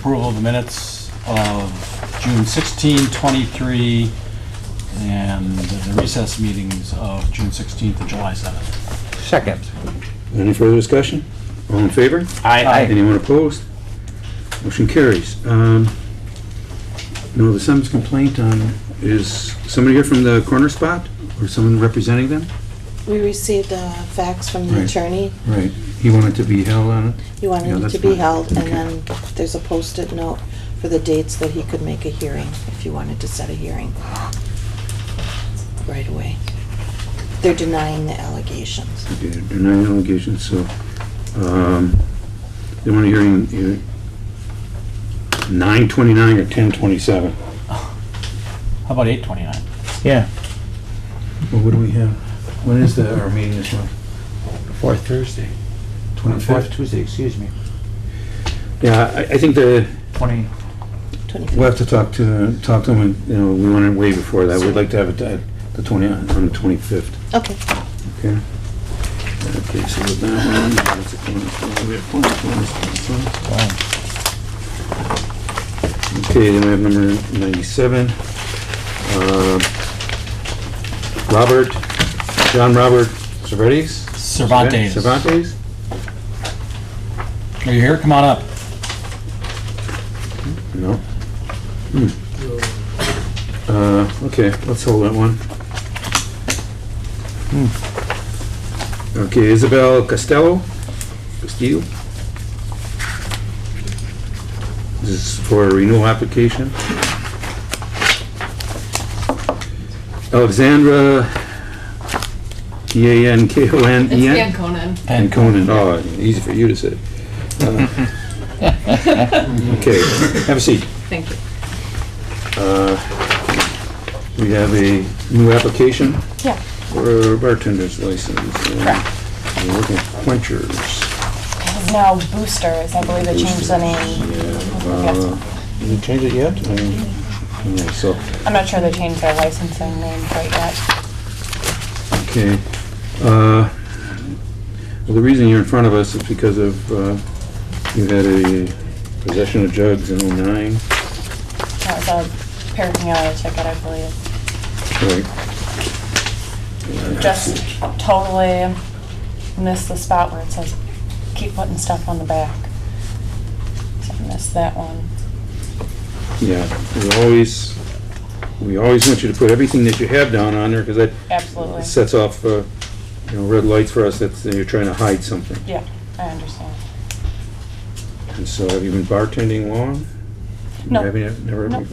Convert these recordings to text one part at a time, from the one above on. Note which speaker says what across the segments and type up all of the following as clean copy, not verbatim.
Speaker 1: approval of the minutes of June 16, 23, and the recess meetings of June 16th and July 7th.
Speaker 2: Second.
Speaker 3: Any further discussion? All in favor?
Speaker 2: Aye.
Speaker 3: Anyone opposed? Motion carries. No, the summons complaint is somebody here from the corner spot or someone representing them?
Speaker 4: We received a fax from the
Speaker 3: Right.
Speaker 4: attorney.
Speaker 3: Right. He wanted to be held on it?
Speaker 4: He
Speaker 3: Yeah,
Speaker 4: wanted it
Speaker 3: that's
Speaker 4: to be
Speaker 3: fine.
Speaker 4: held, and
Speaker 3: Okay.
Speaker 4: then there's a post-it note for the dates that he could make a hearing, if you wanted to set a hearing right away. They're denying the allegations.
Speaker 3: Okay, denying allegations, so, they want a hearing 9/29 or 10/27?
Speaker 1: How about 8/29?
Speaker 2: Yeah.
Speaker 3: Well, what do we have? When is our meeting this month?
Speaker 2: Fourth Thursday.
Speaker 3: 25th?
Speaker 2: Fourth Tuesday, excuse me.
Speaker 3: Yeah, I think
Speaker 2: 20.
Speaker 4: 25th.
Speaker 3: we'll have to talk to them, and, you know, we want it way before that. We'd like to have it at the 25th.
Speaker 4: Okay.
Speaker 3: Okay. Okay, so with that one, that's a we have plenty of points. Okay, then we have number 97. John Robert Cervantes?
Speaker 1: Cervantes.
Speaker 3: Cervantes?
Speaker 1: Are you here? Come on up.
Speaker 3: No. Okay, let's hold that one. Okay, Isabel Castillo. This is for a renewal application. Alexandra, Eankon.
Speaker 5: It's Dan Conan.
Speaker 3: And Conan, oh, easy for you to say. Okay, have a seat.
Speaker 5: Thank you.
Speaker 3: We have a new application
Speaker 5: Yeah.
Speaker 3: for a bartender's license.
Speaker 5: Correct.
Speaker 3: We're looking at Quenchers.
Speaker 5: It's now Boosters. I believe they changed the name. Yes.
Speaker 3: Did you change it yet? Yeah, so,
Speaker 5: I'm not sure they changed their licensing name quite yet.
Speaker 3: okay. Well, the reason you're in front of us is because of, you had a possession of jugs in '09.
Speaker 5: That was a paraphernalia ticket, I believe.
Speaker 3: Right.
Speaker 5: Just totally missed the spot where it says keep putting stuff on the back. So I missed that one.
Speaker 3: Yeah, we always want you to put everything that you have down on there, because that
Speaker 5: Absolutely.
Speaker 3: sets off, red lights for us that you're trying to hide something.
Speaker 5: Yeah, I understand.
Speaker 3: And so, have you been bartending long?
Speaker 5: No.
Speaker 3: Have you never?
Speaker 5: No.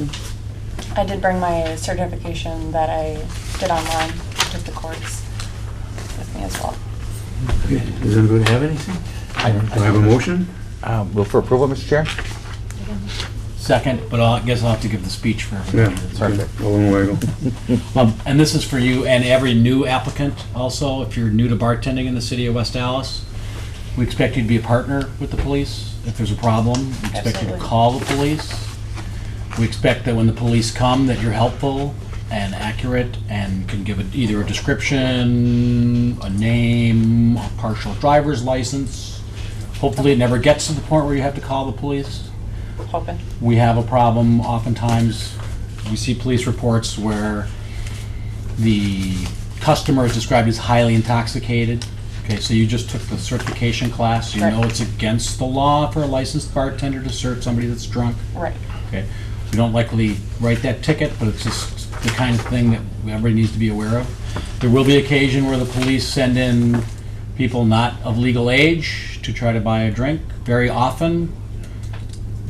Speaker 5: I did bring my certification that I did online to the courts with me as well.
Speaker 3: Okay. Does anybody have anything? Do I have a motion?
Speaker 2: Move for approval, Mr. Chair?
Speaker 1: Second, but I guess I'll have to give the speech for
Speaker 3: Yeah.
Speaker 1: everybody.
Speaker 2: Perfect.
Speaker 3: Alderman Weigel.
Speaker 1: And this is for you and every new applicant also. If you're new to bartending in the city of West Dallas, we expect you to be a partner with the police. If there's a problem, we expect you to
Speaker 5: Absolutely.
Speaker 1: call the police. We expect that when the police come, that you're helpful and accurate and can give either a description, a name, a partial driver's license. Hopefully it never gets to the point where you have to call the police.
Speaker 5: Hoping.
Speaker 1: We have a problem oftentimes, we see police reports where the customer is described as highly intoxicated. Okay, so you just took the certification class, you know
Speaker 5: Correct.
Speaker 1: it's against the law for a licensed bartender to cert somebody that's drunk.
Speaker 5: Right.
Speaker 1: Okay, we don't likely write that ticket, but it's just the kind of thing that everybody needs to be aware of. There will be occasion where the police send in people not of legal age to try to buy a drink. Very often,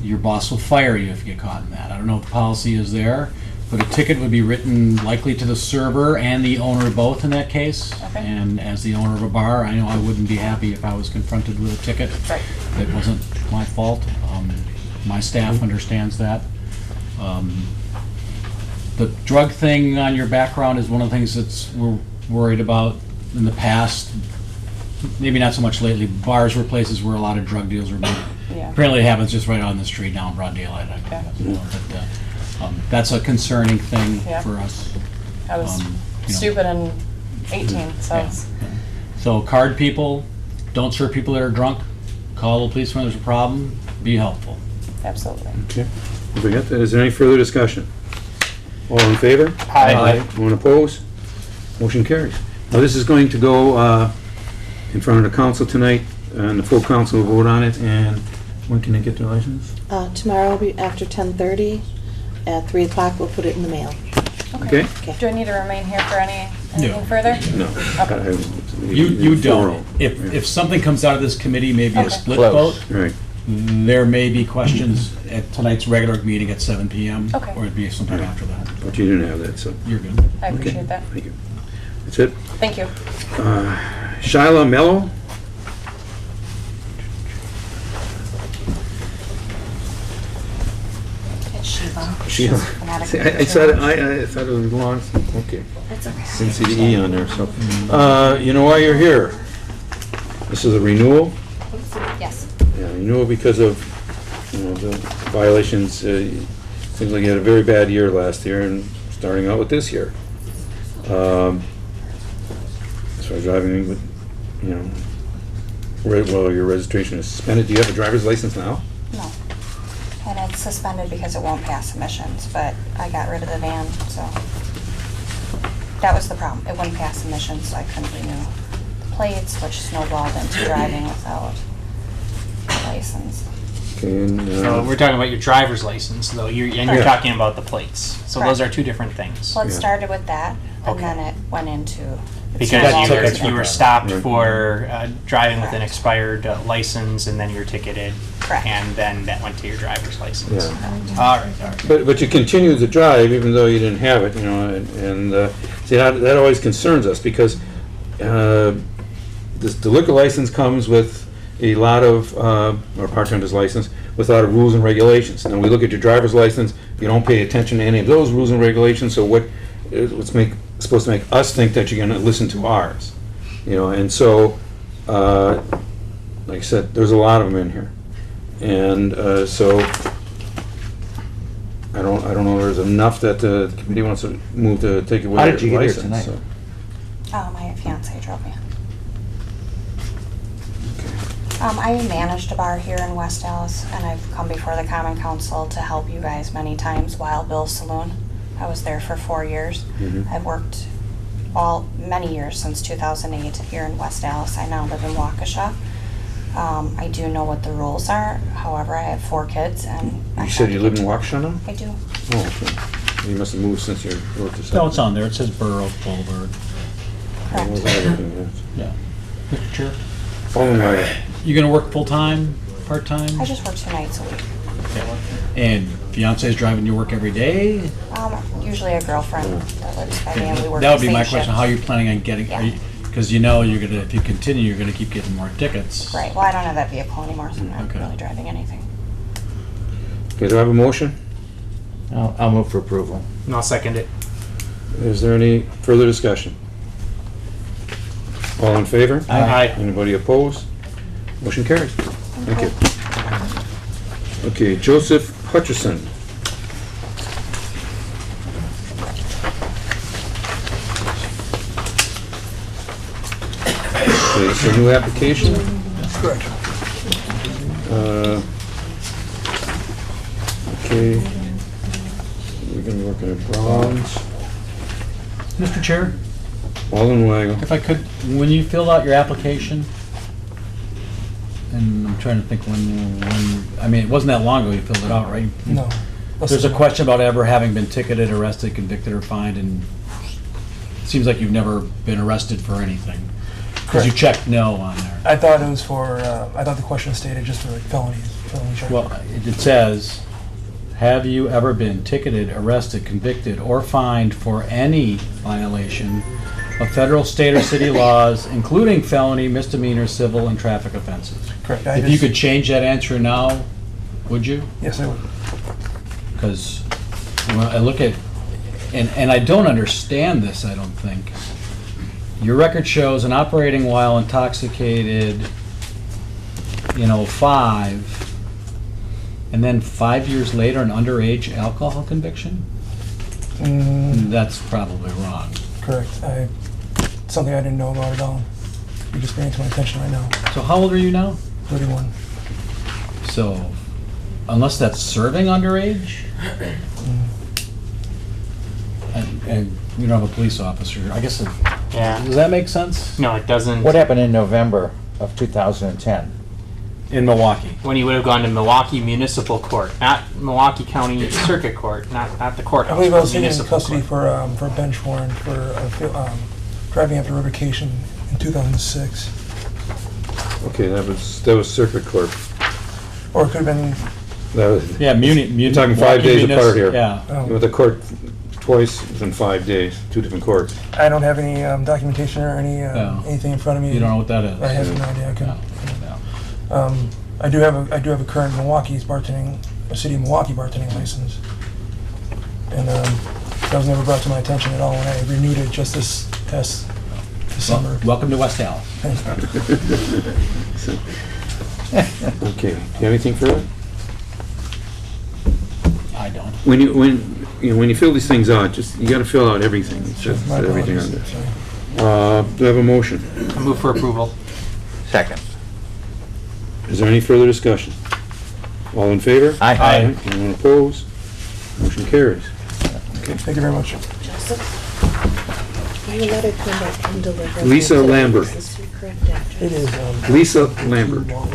Speaker 1: your boss will fire you if you get caught in that. I don't know what the policy is there, but a ticket would be written likely to the server and the owner both in that case.
Speaker 5: Okay.
Speaker 1: And as the owner of a bar, I know I wouldn't be happy if I was confronted with a ticket
Speaker 5: Right.
Speaker 1: that wasn't my fault. My staff understands that. The drug thing on your background is one of the things that's we're worried about in the past. Maybe not so much lately. Bars were places where a lot of drug deals were made.
Speaker 5: Yeah.
Speaker 1: Apparently it happens just right on the street now in broad daylight.
Speaker 5: Okay.
Speaker 1: But that's a concerning thing
Speaker 5: Yeah.
Speaker 1: for us.
Speaker 5: I was
Speaker 1: know.
Speaker 5: stupid in 18, so
Speaker 1: Yeah.
Speaker 5: it's,
Speaker 1: So card people, don't serve people that are drunk. Call the police when there's a problem. Be helpful.
Speaker 5: Absolutely.
Speaker 3: Okay. Have we got that? Is there any further discussion? All in favor?
Speaker 2: Aye.
Speaker 3: Anyone opposed? Motion carries. Now, this is going to go in front of the council tonight, and the full council will vote on it, and when can they get their license?
Speaker 4: Tomorrow will be after 10:30. At 3 o'clock, we'll put it in the mail.
Speaker 3: Okay?
Speaker 4: Okay.
Speaker 5: Do I need to remain here for anything
Speaker 1: No.
Speaker 5: further?
Speaker 3: No.
Speaker 5: Okay.
Speaker 1: You don't.
Speaker 3: Right.
Speaker 1: If something comes out of this committee, maybe a
Speaker 5: Okay.
Speaker 1: split
Speaker 2: Close.
Speaker 1: vote,
Speaker 3: Right.
Speaker 1: there may be questions at tonight's regular meeting at 7 PM.
Speaker 5: Okay.
Speaker 1: Or it'd be sometime after that.
Speaker 3: But you didn't have that, so.
Speaker 1: You're good.
Speaker 5: I
Speaker 3: Okay.
Speaker 5: appreciate that.
Speaker 3: Thank you. That's it.
Speaker 5: Thank you.
Speaker 3: Shyla Mello?
Speaker 5: It's Shiva.
Speaker 3: Sheila.
Speaker 5: Phonetic
Speaker 3: I thought it was long, okay.
Speaker 5: It's okay.
Speaker 3: Didn't see the E on there, so. You know why you're here? This is a renewal?
Speaker 5: Yes.
Speaker 3: Yeah, renewal because of, the violations. Seems like you had a very bad year last year and starting out with this year. As far as driving with, well, your registration is suspended. Do you have a driver's license now?
Speaker 6: No. And it's suspended because it won't pass emissions, but I got rid of the van, so. That was the problem. It wouldn't pass emissions, so I couldn't renew the plates, which snowballed into driving without a license.
Speaker 3: Okay, and,
Speaker 7: So we're talking about your driver's license, though, and you're
Speaker 3: Yeah.
Speaker 7: talking about the plates. So those
Speaker 6: Correct.
Speaker 7: are two different things.
Speaker 6: Well, it
Speaker 3: Yeah.
Speaker 6: started with that, and
Speaker 7: Okay.
Speaker 6: then it went into. it's
Speaker 7: Because
Speaker 6: no longer
Speaker 7: you were
Speaker 6: suspended.
Speaker 7: stopped
Speaker 3: Right.
Speaker 7: for driving with an
Speaker 6: Correct.
Speaker 7: expired license, and then you were ticketed.
Speaker 6: Correct.
Speaker 7: And then that went to your driver's license.
Speaker 3: Yeah.
Speaker 7: All right.
Speaker 3: But you continued to drive even though you didn't have it, and see, that always concerns us because the liquor license comes with a lot of, or part-timer's license, with a lot of rules and regulations. And we look at your driver's license, you don't pay attention to any of those rules and regulations, so what's supposed to make us think that you're gonna listen to ours? And so, like I said, there's a lot of them in here. And so, I don't know, there's enough that the committee wants to move to take away
Speaker 2: How
Speaker 3: your
Speaker 2: did you get here
Speaker 3: license,
Speaker 2: tonight?
Speaker 3: so.
Speaker 6: My fiance drove me. I managed a bar here in West Dallas, and I've come before the Common Council to help you guys many times. Wild Bill's Saloon. I was there for 4 years.
Speaker 3: Mhm.
Speaker 6: I've worked many years since 2008 here in West Dallas. I now live in Waukesha. I do know what the rules are. However, I have 4 kids, and I
Speaker 3: You said
Speaker 6: have
Speaker 3: you
Speaker 6: to
Speaker 3: live
Speaker 6: get
Speaker 3: in
Speaker 6: to work.
Speaker 3: Waukesha now?
Speaker 6: I do.
Speaker 3: Oh, okay. You must have moved since you wrote this.
Speaker 1: No, it's on there. It says Borough Boulevard.
Speaker 6: Correct.
Speaker 1: Yeah. Mr. Chair?
Speaker 3: Oh, my.
Speaker 1: You gonna work full-time, part-time?
Speaker 6: I just work 2 nights a week.
Speaker 1: And fiance's driving you work every day?
Speaker 6: Usually a girlfriend that lives by me, and we work
Speaker 1: That would
Speaker 6: the
Speaker 1: be my
Speaker 6: same
Speaker 1: question,
Speaker 6: shift.
Speaker 1: how are you planning on getting,
Speaker 6: Yeah.
Speaker 1: because you're gonna, if you continue, you're gonna keep getting more tickets.
Speaker 6: Right, well, I don't have that vehicle anymore, so I'm not
Speaker 1: Okay.
Speaker 6: really driving anything.
Speaker 3: Okay, do I have a motion?
Speaker 2: I'll move for approval.
Speaker 7: And I'll second it.
Speaker 3: Is there any further discussion? All in favor?
Speaker 7: Aye.
Speaker 3: Anybody opposed? Motion carries. Thank you. Okay, Joseph Hutchison. Okay, it's a new application? Correct. Okay. We're gonna be working at Bronze.
Speaker 1: Mr. Chair,
Speaker 3: Wallenwagel.
Speaker 1: if I could, when you filled out your application, and I'm trying to think I mean, it wasn't that long ago you filled it out, right?
Speaker 8: No.
Speaker 1: There's a question about ever having been ticketed, arrested, convicted, or fined, and it seems like you've never been arrested for anything. Because you
Speaker 8: Correct.
Speaker 1: checked no on there.
Speaker 8: I thought it was for, I thought the question stated just for like felony charges.
Speaker 1: Well, it says, have you ever been ticketed, arrested, convicted, or fined for any violation of federal, state, or city laws, including felony, misdemeanor, civil, and traffic offenses?
Speaker 8: Correct.
Speaker 1: If you could change that answer now, would you?
Speaker 8: Yes, I would.
Speaker 1: Because when I look at, and I don't understand this, I don't think. Your record shows an operating while intoxicated in '05, and then 5 years later, an underage alcohol conviction? That's probably wrong.
Speaker 8: Correct. Something I didn't know about at all. You just bring it to my attention right now.
Speaker 1: So how old are you now?
Speaker 8: 31.
Speaker 1: So unless that's serving underage, and you don't have a police officer, I guess,
Speaker 7: Yeah.
Speaker 1: does that make sense?
Speaker 7: No, it doesn't.
Speaker 2: What happened in November of 2010?
Speaker 1: In Milwaukee.
Speaker 7: When you would have gone to Milwaukee Municipal Court, not Milwaukee County Circuit Court, not the
Speaker 8: I
Speaker 7: courthouse.
Speaker 8: believe I
Speaker 7: but
Speaker 8: was taken into
Speaker 7: municipal
Speaker 8: custody
Speaker 7: court.
Speaker 8: for a bench warrant for driving after revocation in 2006.
Speaker 3: Okay, that was circuit court.
Speaker 8: Or it could have been,
Speaker 3: That was,
Speaker 1: Yeah,
Speaker 3: You're talking 5 days apart here.
Speaker 1: Yeah.
Speaker 3: you went to court twice within 5 days, 2 different courts.
Speaker 8: I don't have any documentation or
Speaker 1: No.
Speaker 8: anything in front of me.
Speaker 1: You don't know what that is?
Speaker 8: I have no idea. I couldn't.
Speaker 1: No, no.
Speaker 8: I do have a current Milwaukee's bartending, a city of Milwaukee bartending license, and that was never brought to my attention at all when I renewed it just this past December.
Speaker 1: Welcome to West Dallas.
Speaker 3: Okay, do you have anything further?
Speaker 1: I don't.
Speaker 3: When you fill these things out, you gotta fill out everything. It's just
Speaker 8: My
Speaker 3: everything on
Speaker 8: apologies.
Speaker 3: there.
Speaker 8: Sorry.
Speaker 3: Do I have a motion?
Speaker 7: I move for approval.
Speaker 2: Second.
Speaker 3: Is there any further discussion? All in favor?
Speaker 2: Aye.
Speaker 3: Anyone opposed? Motion carries.
Speaker 8: Thank you very much.
Speaker 4: Joseph, your letter come back and deliver.
Speaker 3: Lisa Lambert.
Speaker 4: Is this your correct address?
Speaker 8: It is.
Speaker 3: Lisa Lambert.
Speaker 8: Too long,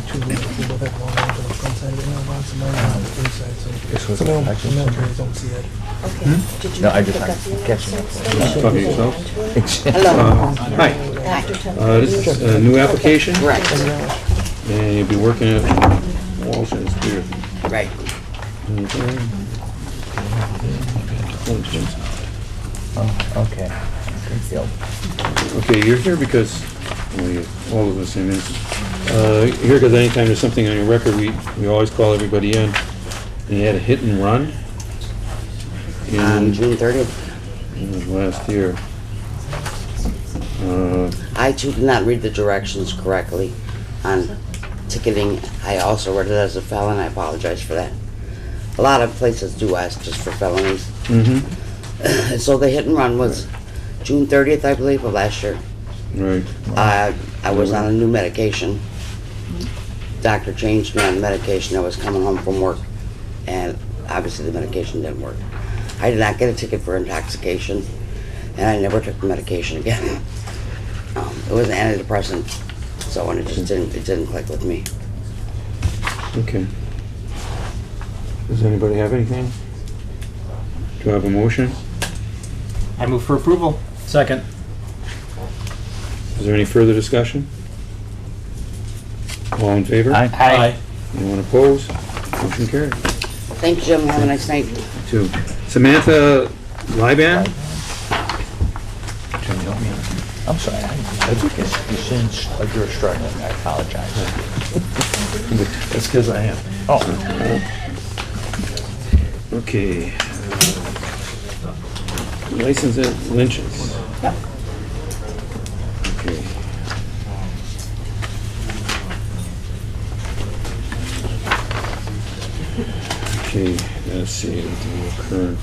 Speaker 8: two names. We both have long names on the front side of the mailbox and mine on the inside, so.
Speaker 2: This was
Speaker 8: Some of
Speaker 2: actually-
Speaker 8: the military don't see it.
Speaker 4: Okay. Did you
Speaker 2: No, I
Speaker 4: pick
Speaker 2: just-
Speaker 4: up the
Speaker 2: I'm catching
Speaker 4: other
Speaker 2: up.
Speaker 4: stuff?
Speaker 3: Talking to yourself?
Speaker 4: Hello.
Speaker 3: Hi.
Speaker 4: After 10.
Speaker 3: This is a new application,
Speaker 4: Right.
Speaker 8: Thank you very much.
Speaker 3: and you'll be working at Walsh and Spear.
Speaker 4: Right.
Speaker 2: Oh, okay. Greenfield.
Speaker 3: Okay, you're here because, all of us, I mean, here because anytime there's something on your record, we always call everybody in. And you had a hit and run
Speaker 9: On June 30th.
Speaker 3: last year.
Speaker 9: I too did not read the directions correctly on ticketing. I also read it as a felon. I apologize for that. A lot of places do ask just for felonies.
Speaker 3: Mm-hmm,
Speaker 9: So the hit and run was June 30th, I believe, of last year.
Speaker 3: right.
Speaker 9: I was on a new medication. Doctor changed me on the medication. I was coming home from work, and obviously the medication didn't work. I did not get a ticket for intoxication, and I never took the medication again. It was an antidepressant, so and it didn't click with me.
Speaker 3: Okay. Does anybody have anything? Do I have a motion?
Speaker 7: I move for approval.
Speaker 1: Second.
Speaker 3: Is there any further discussion? All in favor?
Speaker 2: Aye.
Speaker 7: Aye.
Speaker 3: Anyone opposed? Motion carried.
Speaker 9: Thank you, gentlemen. Have a nice night.
Speaker 3: Two. Samantha Liban?
Speaker 2: Can you help me? I'm sorry. I think you since you're struggling. I apologize.
Speaker 3: That's because I am.
Speaker 2: Oh,
Speaker 3: Okay. License at Lynch's.
Speaker 5: Yep.
Speaker 3: Okay. Okay, let's see, the current.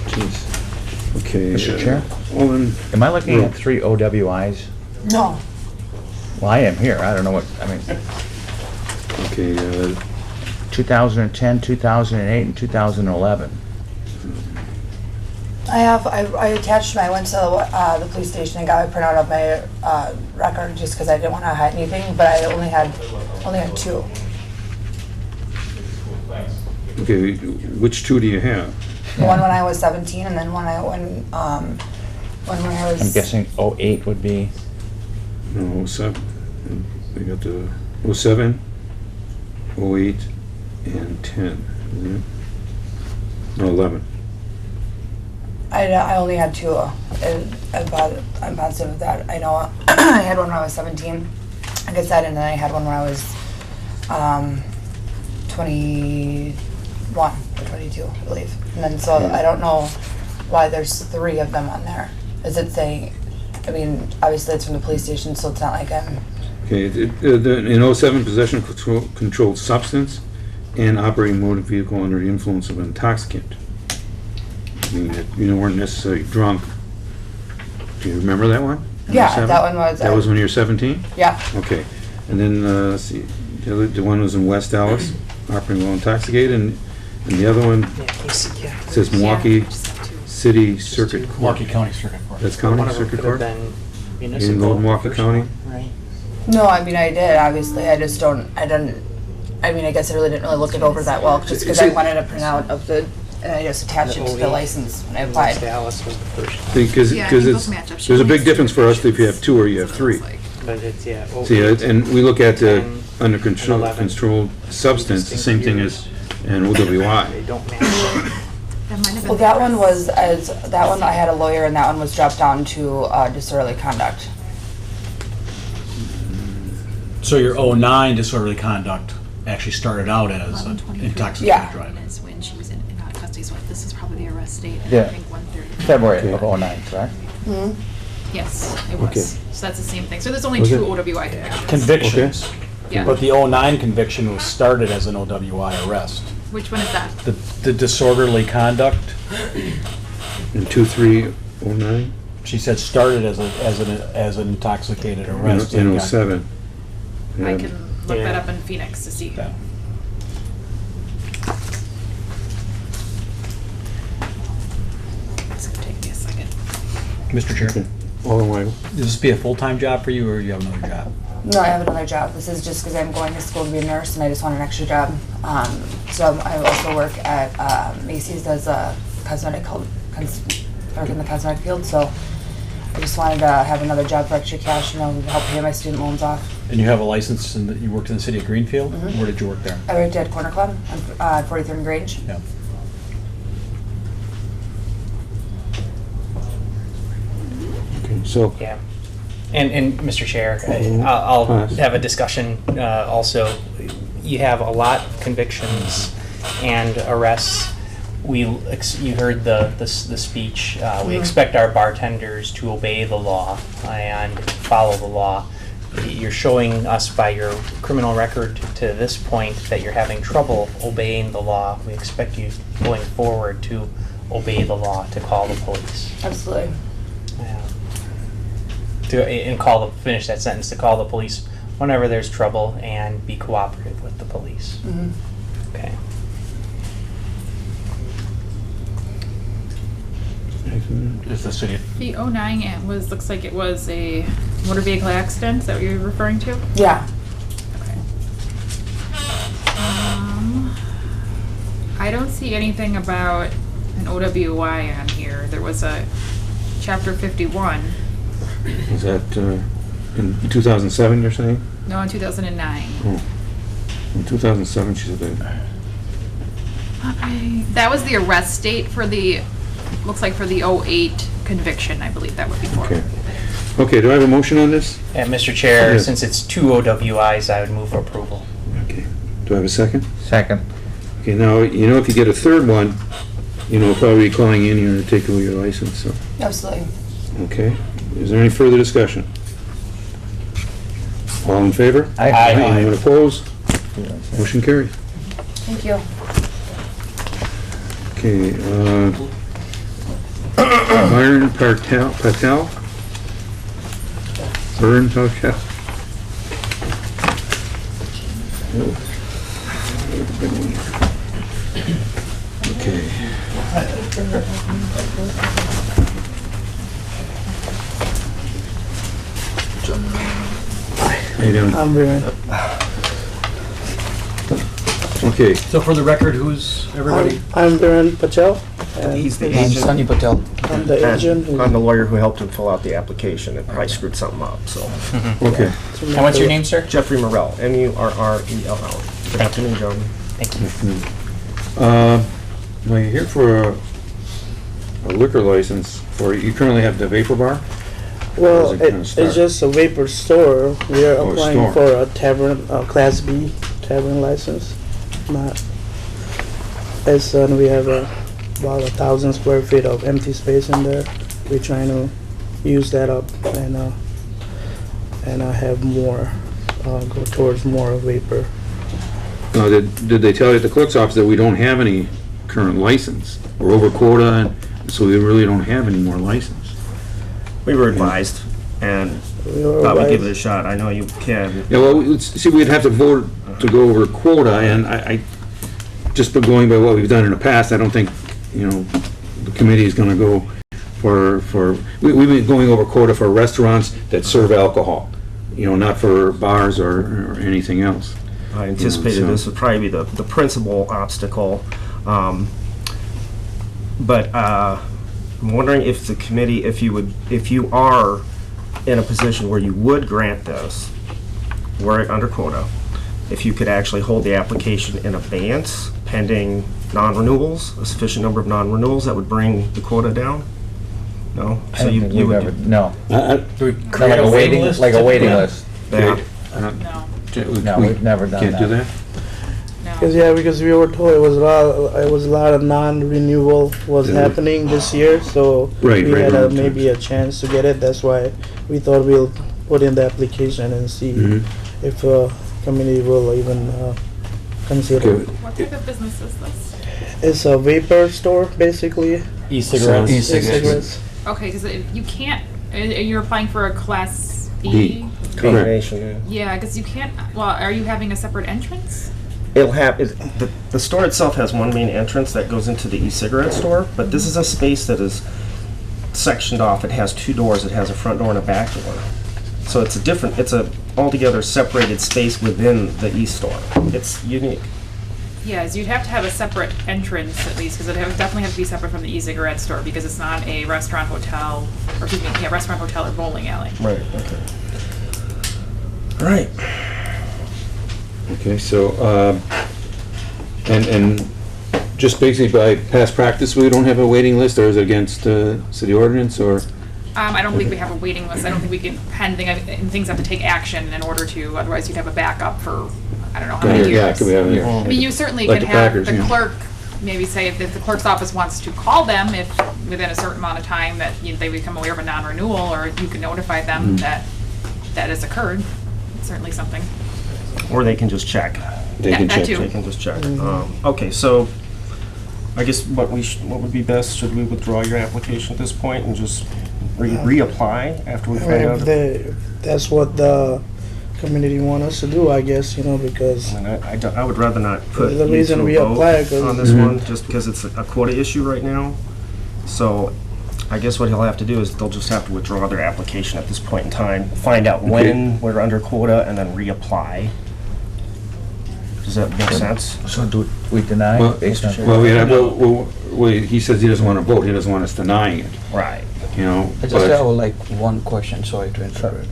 Speaker 3: Jeez. Okay.
Speaker 2: Mr. Chair?
Speaker 3: Alden,
Speaker 2: am I looking
Speaker 3: Yeah.
Speaker 2: at 3 OWIs?
Speaker 5: No.
Speaker 2: Well, I am here. I don't know what, I mean,
Speaker 3: okay,
Speaker 2: 2010, 2008, and 2011.
Speaker 5: I attached I went to the police station and got a printout of my record just because I didn't want to hide anything, but I only had two.
Speaker 3: okay, which two do you have?
Speaker 5: One when I was 17, and then one when I was.
Speaker 2: I'm guessing 08 would be,
Speaker 3: No, 07. We got the 07, 08, and 10, isn't it? No, 11.
Speaker 5: I only had two. I'm positive of that. I know I had one when I was 17, like I said, and then I had one when I was 21 or 22, I believe. And then so I don't know why there's three of them on there. Is it saying? I mean, obviously it's from the police station, so it's not like I'm.
Speaker 3: Okay, in 07, possession of controlled substance and operating motor vehicle under the influence of an intoxicant. I mean, you weren't necessarily drunk, Do you remember that one?
Speaker 5: Yeah,
Speaker 3: Number
Speaker 5: that
Speaker 3: 7?
Speaker 5: one was.
Speaker 3: That was when you were 17?
Speaker 5: Yeah.
Speaker 3: Okay. And then, let's see, the one was in West Dallas, operating while intoxicated, and the other one says Milwaukee City Circuit Court.
Speaker 1: Milwaukee County Circuit Court.
Speaker 3: That's county
Speaker 7: One of them
Speaker 3: circuit
Speaker 7: could have
Speaker 3: court?
Speaker 7: been
Speaker 3: You
Speaker 7: municipal.
Speaker 3: didn't go to Milwaukee
Speaker 7: first
Speaker 3: County?
Speaker 7: one, Right.
Speaker 5: No, I mean, I did, obviously. I just don't, I mean, I guess I really didn't really look it over that well, just because I wanted a printout of the, and I just attached it to the license when I applied.
Speaker 7: Dallas was the first,
Speaker 3: Because,
Speaker 10: Yeah, I
Speaker 3: because
Speaker 10: think
Speaker 3: it's,
Speaker 10: those match up. She
Speaker 3: there's a
Speaker 10: only
Speaker 3: big
Speaker 10: has
Speaker 3: difference for us
Speaker 10: two
Speaker 3: if you have 2 or you have 3.
Speaker 7: but it's, yeah.
Speaker 3: See, and we look at the
Speaker 7: 10,
Speaker 3: under control,
Speaker 7: 11.
Speaker 3: controlled substance, the same thing as an
Speaker 7: They
Speaker 3: OWI.
Speaker 7: don't match.
Speaker 10: That might have been
Speaker 5: Well, that one was, that one I had a lawyer, and that one was dropped down to disorderly conduct.
Speaker 1: So your 09 disorderly conduct actually started out as an
Speaker 10: 11/23.
Speaker 1: intoxicated
Speaker 5: Yeah.
Speaker 1: driving.
Speaker 10: Is when she was in custody, so this is probably the arrest date, and
Speaker 2: Yeah.
Speaker 10: I think 1:30.
Speaker 2: February
Speaker 3: Okay.
Speaker 2: of '09, correct?
Speaker 10: Yes, it
Speaker 3: Okay.
Speaker 10: was. So that's the same thing. So there's only
Speaker 3: Was
Speaker 10: 2
Speaker 3: it?
Speaker 10: OWI convictions.
Speaker 1: Convictions.
Speaker 10: Yeah.
Speaker 1: But the 09 conviction was started as an OWI arrest.
Speaker 10: Which one is that?
Speaker 1: The disorderly conduct,
Speaker 3: In 2309,
Speaker 1: she said started as an intoxicated arrest.
Speaker 3: in
Speaker 1: and got-
Speaker 3: 07.
Speaker 10: I
Speaker 3: Yeah.
Speaker 10: can look that
Speaker 7: Yeah.
Speaker 10: up in Phoenix to see.
Speaker 1: Yeah.
Speaker 10: It's gonna take me a second.
Speaker 1: Mr. Chair,
Speaker 3: Okay. Alderman Weigel.
Speaker 1: will this be a full-time job for you, or you have another job?
Speaker 5: No, I have another job. This is just because I'm going to school to be a nurse, and I just want an extra job. So I also work at Macy's as a cosmetic, work in the cosmetic field, so I just wanted to have another job for extra cash, help pay my student loans off.
Speaker 1: And you have a license, and you worked in the city of Greenfield?
Speaker 5: Mhm.
Speaker 1: Where did you work there?
Speaker 5: I worked at Corner Club on 43rd and Grange.
Speaker 1: Yeah.
Speaker 3: Okay, so,
Speaker 7: Yeah. And Mr. Chair,
Speaker 3: Mhm.
Speaker 7: I'll
Speaker 3: Pass.
Speaker 7: have a discussion also. You have a lot of convictions and arrests. You heard the speech. We expect our bartenders to obey the law and follow the law. You're showing us by your criminal record to this point that you're having trouble obeying the law. We expect you going forward to obey the law, to call the police.
Speaker 5: Absolutely.
Speaker 7: Finish that sentence, to call the police whenever there's trouble and be cooperative with the police.
Speaker 5: Mhm.
Speaker 7: Okay.
Speaker 1: Is the city,
Speaker 10: The 09 looks like it was a motor vehicle accident. Is that what you're referring to?
Speaker 5: Yeah.
Speaker 10: Okay. I don't see anything about an OWI on here. There was a chapter 51,
Speaker 3: is that in 2007, you're saying?
Speaker 10: no, in 2009.
Speaker 3: Oh. In 2007, she said that.
Speaker 10: That was the arrest date for the, looks like for the 08 conviction, I believe that would be for.
Speaker 3: Okay. Okay, do I have a motion on this?
Speaker 7: And Mr. Chair,
Speaker 3: Yes.
Speaker 7: since it's 2 OWIs, I would move approval.
Speaker 3: Okay. Do I have a second?
Speaker 2: Second.
Speaker 3: Okay, now, if you get a third one, we'll probably be calling in here to take away your license, so,
Speaker 5: Absolutely.
Speaker 3: okay? Is there any further discussion? All in favor?
Speaker 2: Aye.
Speaker 3: Anyone opposed? Motion carried.
Speaker 5: Thank you.
Speaker 3: Okay, Byron Patel? Byron Patel? Okay. How you doing?
Speaker 8: I'm very.
Speaker 3: Okay,
Speaker 1: so for the record, who's everybody?
Speaker 11: I'm Biren Patel. And
Speaker 12: He's the
Speaker 2: I'm
Speaker 12: agent.
Speaker 2: Sunny Patel.
Speaker 11: I'm the agent. who-
Speaker 12: I'm the lawyer who helped him fill out the application and probably screwed something up, so.
Speaker 3: okay.
Speaker 7: And what's your name, sir?
Speaker 12: Jeffrey Morrell, Murrell. Good afternoon, gentlemen.
Speaker 7: Thank you.
Speaker 3: Now, you're here for a liquor license for, you currently have the Vapor Bar?
Speaker 11: Well,
Speaker 3: How's it gonna
Speaker 11: it's
Speaker 3: start?
Speaker 11: just a vapor store. We are
Speaker 3: Oh, a
Speaker 11: applying
Speaker 3: store.
Speaker 11: for a tavern, Class B tavern license. Not. We have about 1,000 square feet of empty space in there. We're trying to use that up and have more, go towards more vapor.
Speaker 3: Now, did they tell you at the clerk's office that we don't have any current license? We're over quota, and so we really don't have any more license.
Speaker 12: We were advised, and
Speaker 11: We were
Speaker 12: thought we'd give it a
Speaker 11: advised.
Speaker 12: shot. I know you can.
Speaker 3: Yeah, well, see, we'd have to vote to go over quota, and I just by going by what we've done in the past, I don't think, the committee is gonna go we've been going over quota for restaurants that serve alcohol, not for bars or anything else.
Speaker 12: I anticipated
Speaker 3: so-
Speaker 12: this would probably be the principal obstacle. But I'm wondering if the committee, if you are in a position where you would grant this, were it under quota, if you could actually hold the application in abeyance pending non-renewals, a sufficient number of non-renewals that would bring the quota down? No?
Speaker 2: I don't think we've ever, no.
Speaker 1: Do we
Speaker 2: Not
Speaker 1: create
Speaker 2: like a waiting,
Speaker 1: list?
Speaker 2: like a waiting
Speaker 1: Yeah.
Speaker 2: list.
Speaker 12: Yeah.
Speaker 10: No,
Speaker 2: No, we've never done
Speaker 3: Can't do
Speaker 2: that.
Speaker 3: that?
Speaker 10: no.
Speaker 11: Because we were told it was a lot of non-renewal was
Speaker 3: Yeah.
Speaker 11: happening this year, so
Speaker 3: Right,
Speaker 11: we
Speaker 3: right,
Speaker 11: had
Speaker 3: long
Speaker 11: maybe a chance to get it. That's why we thought we'll put in the application and see
Speaker 3: Mhm.
Speaker 11: if committee will even consider.
Speaker 3: Okay.
Speaker 11: it.
Speaker 10: What type of business is this?
Speaker 11: It's a vapor store, basically.
Speaker 1: E-cigarettes.
Speaker 11: E-cigarettes.
Speaker 10: Okay, because you can't, you're applying for a Class
Speaker 3: B.
Speaker 10: B?
Speaker 12: Combination,
Speaker 10: Yeah, because you can't, well, are you having a separate entrance?
Speaker 12: It'll have, the store itself has one main entrance that goes into the e-cigarette store, but this is a space that is sectioned off. It has two doors. It has a front door and a back door. So it's a altogether separated space within the e-store. It's unique.
Speaker 10: Yeah, you'd have to have a separate entrance at least, because it would definitely have to be separate from the e-cigarette store, because it's not a restaurant, hotel, or excuse me, yeah, restaurant, hotel, or bowling alley.
Speaker 12: Right, okay. All right.
Speaker 3: Okay, so, and just basically by past practice, we don't have a waiting list, or is it against city ordinance, or?
Speaker 10: I don't think we have a waiting list. I don't think we can, pending, and things have to take action in order to, otherwise you'd have a backup for, I don't know how many
Speaker 3: Yeah,
Speaker 10: years.
Speaker 3: could we have
Speaker 10: I mean, you certainly
Speaker 3: Like
Speaker 10: can
Speaker 3: the
Speaker 10: have
Speaker 3: Packers,
Speaker 10: the
Speaker 3: yeah.
Speaker 10: clerk, maybe say if the clerk's office wants to call them, if within a certain amount of time that they become aware of a non-renewal, or you can notify them
Speaker 3: Mm-hmm.
Speaker 10: that that has occurred. It's certainly something.
Speaker 12: Or they can just check.
Speaker 3: They
Speaker 10: Yeah,
Speaker 3: can
Speaker 10: that
Speaker 3: check.
Speaker 10: too.
Speaker 12: They can just check. Okay, so I guess what would be best, should we withdraw your application at this point and just reapply after we
Speaker 11: I mean,
Speaker 12: find out?
Speaker 11: if that's what the community want us to do, I guess, because
Speaker 12: I mean, I would rather not put
Speaker 11: The
Speaker 12: you
Speaker 11: reason
Speaker 12: to a
Speaker 11: we
Speaker 12: vote
Speaker 11: apply, 'cause-
Speaker 12: on this
Speaker 3: Mhm.
Speaker 12: one, just because it's a quota issue right now. So I guess what he'll have to do is they'll just have to withdraw their application at this point in time, find out when we're under quota, and then reapply. Does that make sense?
Speaker 2: So do we deny
Speaker 3: Well,
Speaker 2: based on?
Speaker 3: he says he doesn't want to vote, he doesn't want us denying it,
Speaker 12: Right.
Speaker 2: I just
Speaker 3: but-
Speaker 2: have like one question, sorry to interrupt.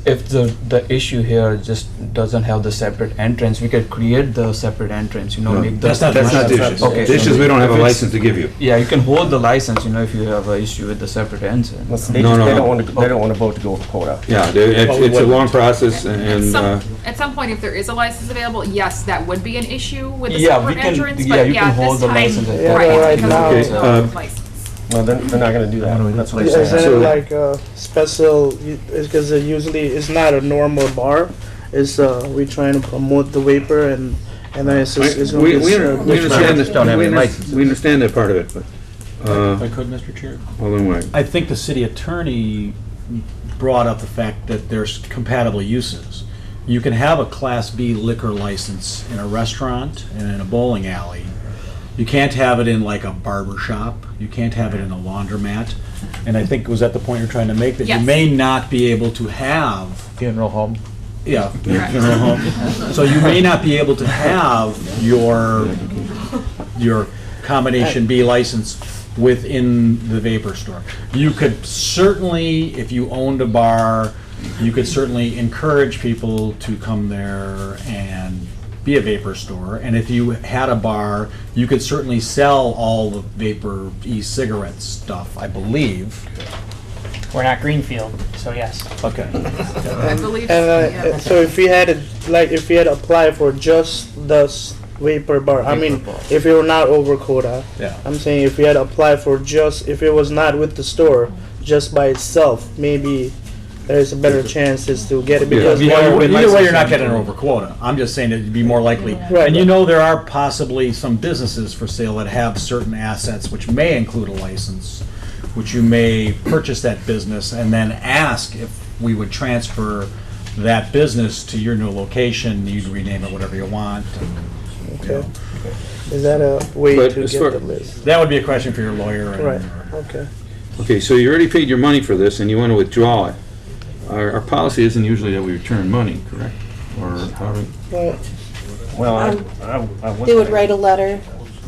Speaker 2: If the issue here just doesn't have the separate entrance, we could create the separate entrance,
Speaker 3: No,
Speaker 2: make the.
Speaker 1: that's not
Speaker 3: That's not the issue.
Speaker 2: Okay,
Speaker 3: The issue
Speaker 2: so
Speaker 3: is we don't have a
Speaker 2: if it's-
Speaker 3: license to give you.
Speaker 2: Yeah, you can hold the license, if you have an issue with the separate entrance.
Speaker 12: They
Speaker 3: No, no,
Speaker 12: don't
Speaker 3: no.
Speaker 12: want to, they don't want to vote to go with quota.
Speaker 3: Yeah, it's a long process, and,
Speaker 10: At some point, if there is a license available, yes, that would be an issue with the
Speaker 2: Yeah, we
Speaker 10: separate
Speaker 2: can-
Speaker 10: entrance,
Speaker 2: yeah,
Speaker 10: but
Speaker 2: you
Speaker 10: yeah,
Speaker 2: can
Speaker 10: at this
Speaker 2: hold the
Speaker 10: time,
Speaker 2: license at that
Speaker 10: right,
Speaker 11: point.
Speaker 10: it's because
Speaker 11: Right
Speaker 10: there's
Speaker 3: now-
Speaker 10: no
Speaker 3: Okay,
Speaker 10: license.
Speaker 12: Well, they're not going to do that. That's what they're
Speaker 11: Isn't
Speaker 12: saying.
Speaker 11: it like a special, because usually it's not a normal bar, it's, we trying to promote the vapor and then it's just, it's gonna
Speaker 3: we
Speaker 11: be
Speaker 3: we
Speaker 11: served.
Speaker 3: understand this,
Speaker 2: Don't have
Speaker 3: we
Speaker 2: any
Speaker 3: under-
Speaker 2: license.
Speaker 3: we understand that part of it, but,
Speaker 1: If I could, Mr. Chair?
Speaker 3: hold on, wait.
Speaker 1: I think the city attorney brought up the fact that there's compatible uses. You can have a Class B liquor license in a restaurant and in a bowling alley. You can't have it in like a barber shop. You can't have it in a laundromat. And I think, was that the point you're trying to make? That you
Speaker 10: Yes.
Speaker 1: may not be able to have,
Speaker 2: Funeral home.
Speaker 1: yeah,
Speaker 10: Correct.
Speaker 1: funeral home. So you may not be able to have your combination B license within the vapor store. You could certainly, if you owned a bar, you could certainly encourage people to come there and be a vapor store. And if you had a bar, you could certainly sell all the vapor e-cigarette stuff, I believe.
Speaker 7: We're not Greenfield, so yes.
Speaker 1: Okay.
Speaker 10: I believe,
Speaker 11: And
Speaker 10: yeah.
Speaker 11: so if we had if we had applied for just the vapor bar, I mean, if it were not over quota,
Speaker 1: Yeah.
Speaker 11: I'm saying if we had applied for just, if it was not with the store, just by itself, maybe there's a better chances to get it because
Speaker 3: Yeah.
Speaker 1: Either
Speaker 11: more
Speaker 1: way,
Speaker 11: licenses-
Speaker 1: you're not getting it over quota. I'm just saying it'd be more likely.
Speaker 11: Right.
Speaker 1: And you know, there are possibly some businesses for sale that have certain assets which may include a license, which you may purchase that business and then ask if we would transfer that business to your new location. You'd rename it whatever you want. and, you
Speaker 11: Okay.
Speaker 1: know.
Speaker 11: Is that a way
Speaker 3: But
Speaker 11: to
Speaker 3: as
Speaker 11: get
Speaker 3: far-
Speaker 11: the list?
Speaker 1: That would be a question for your lawyer. and-
Speaker 11: Right, okay.
Speaker 3: Okay, so you already paid your money for this and you want to withdraw it. Our policy isn't usually that we return money, correct? Or how do
Speaker 11: Well,
Speaker 12: Well,
Speaker 4: They would write a letter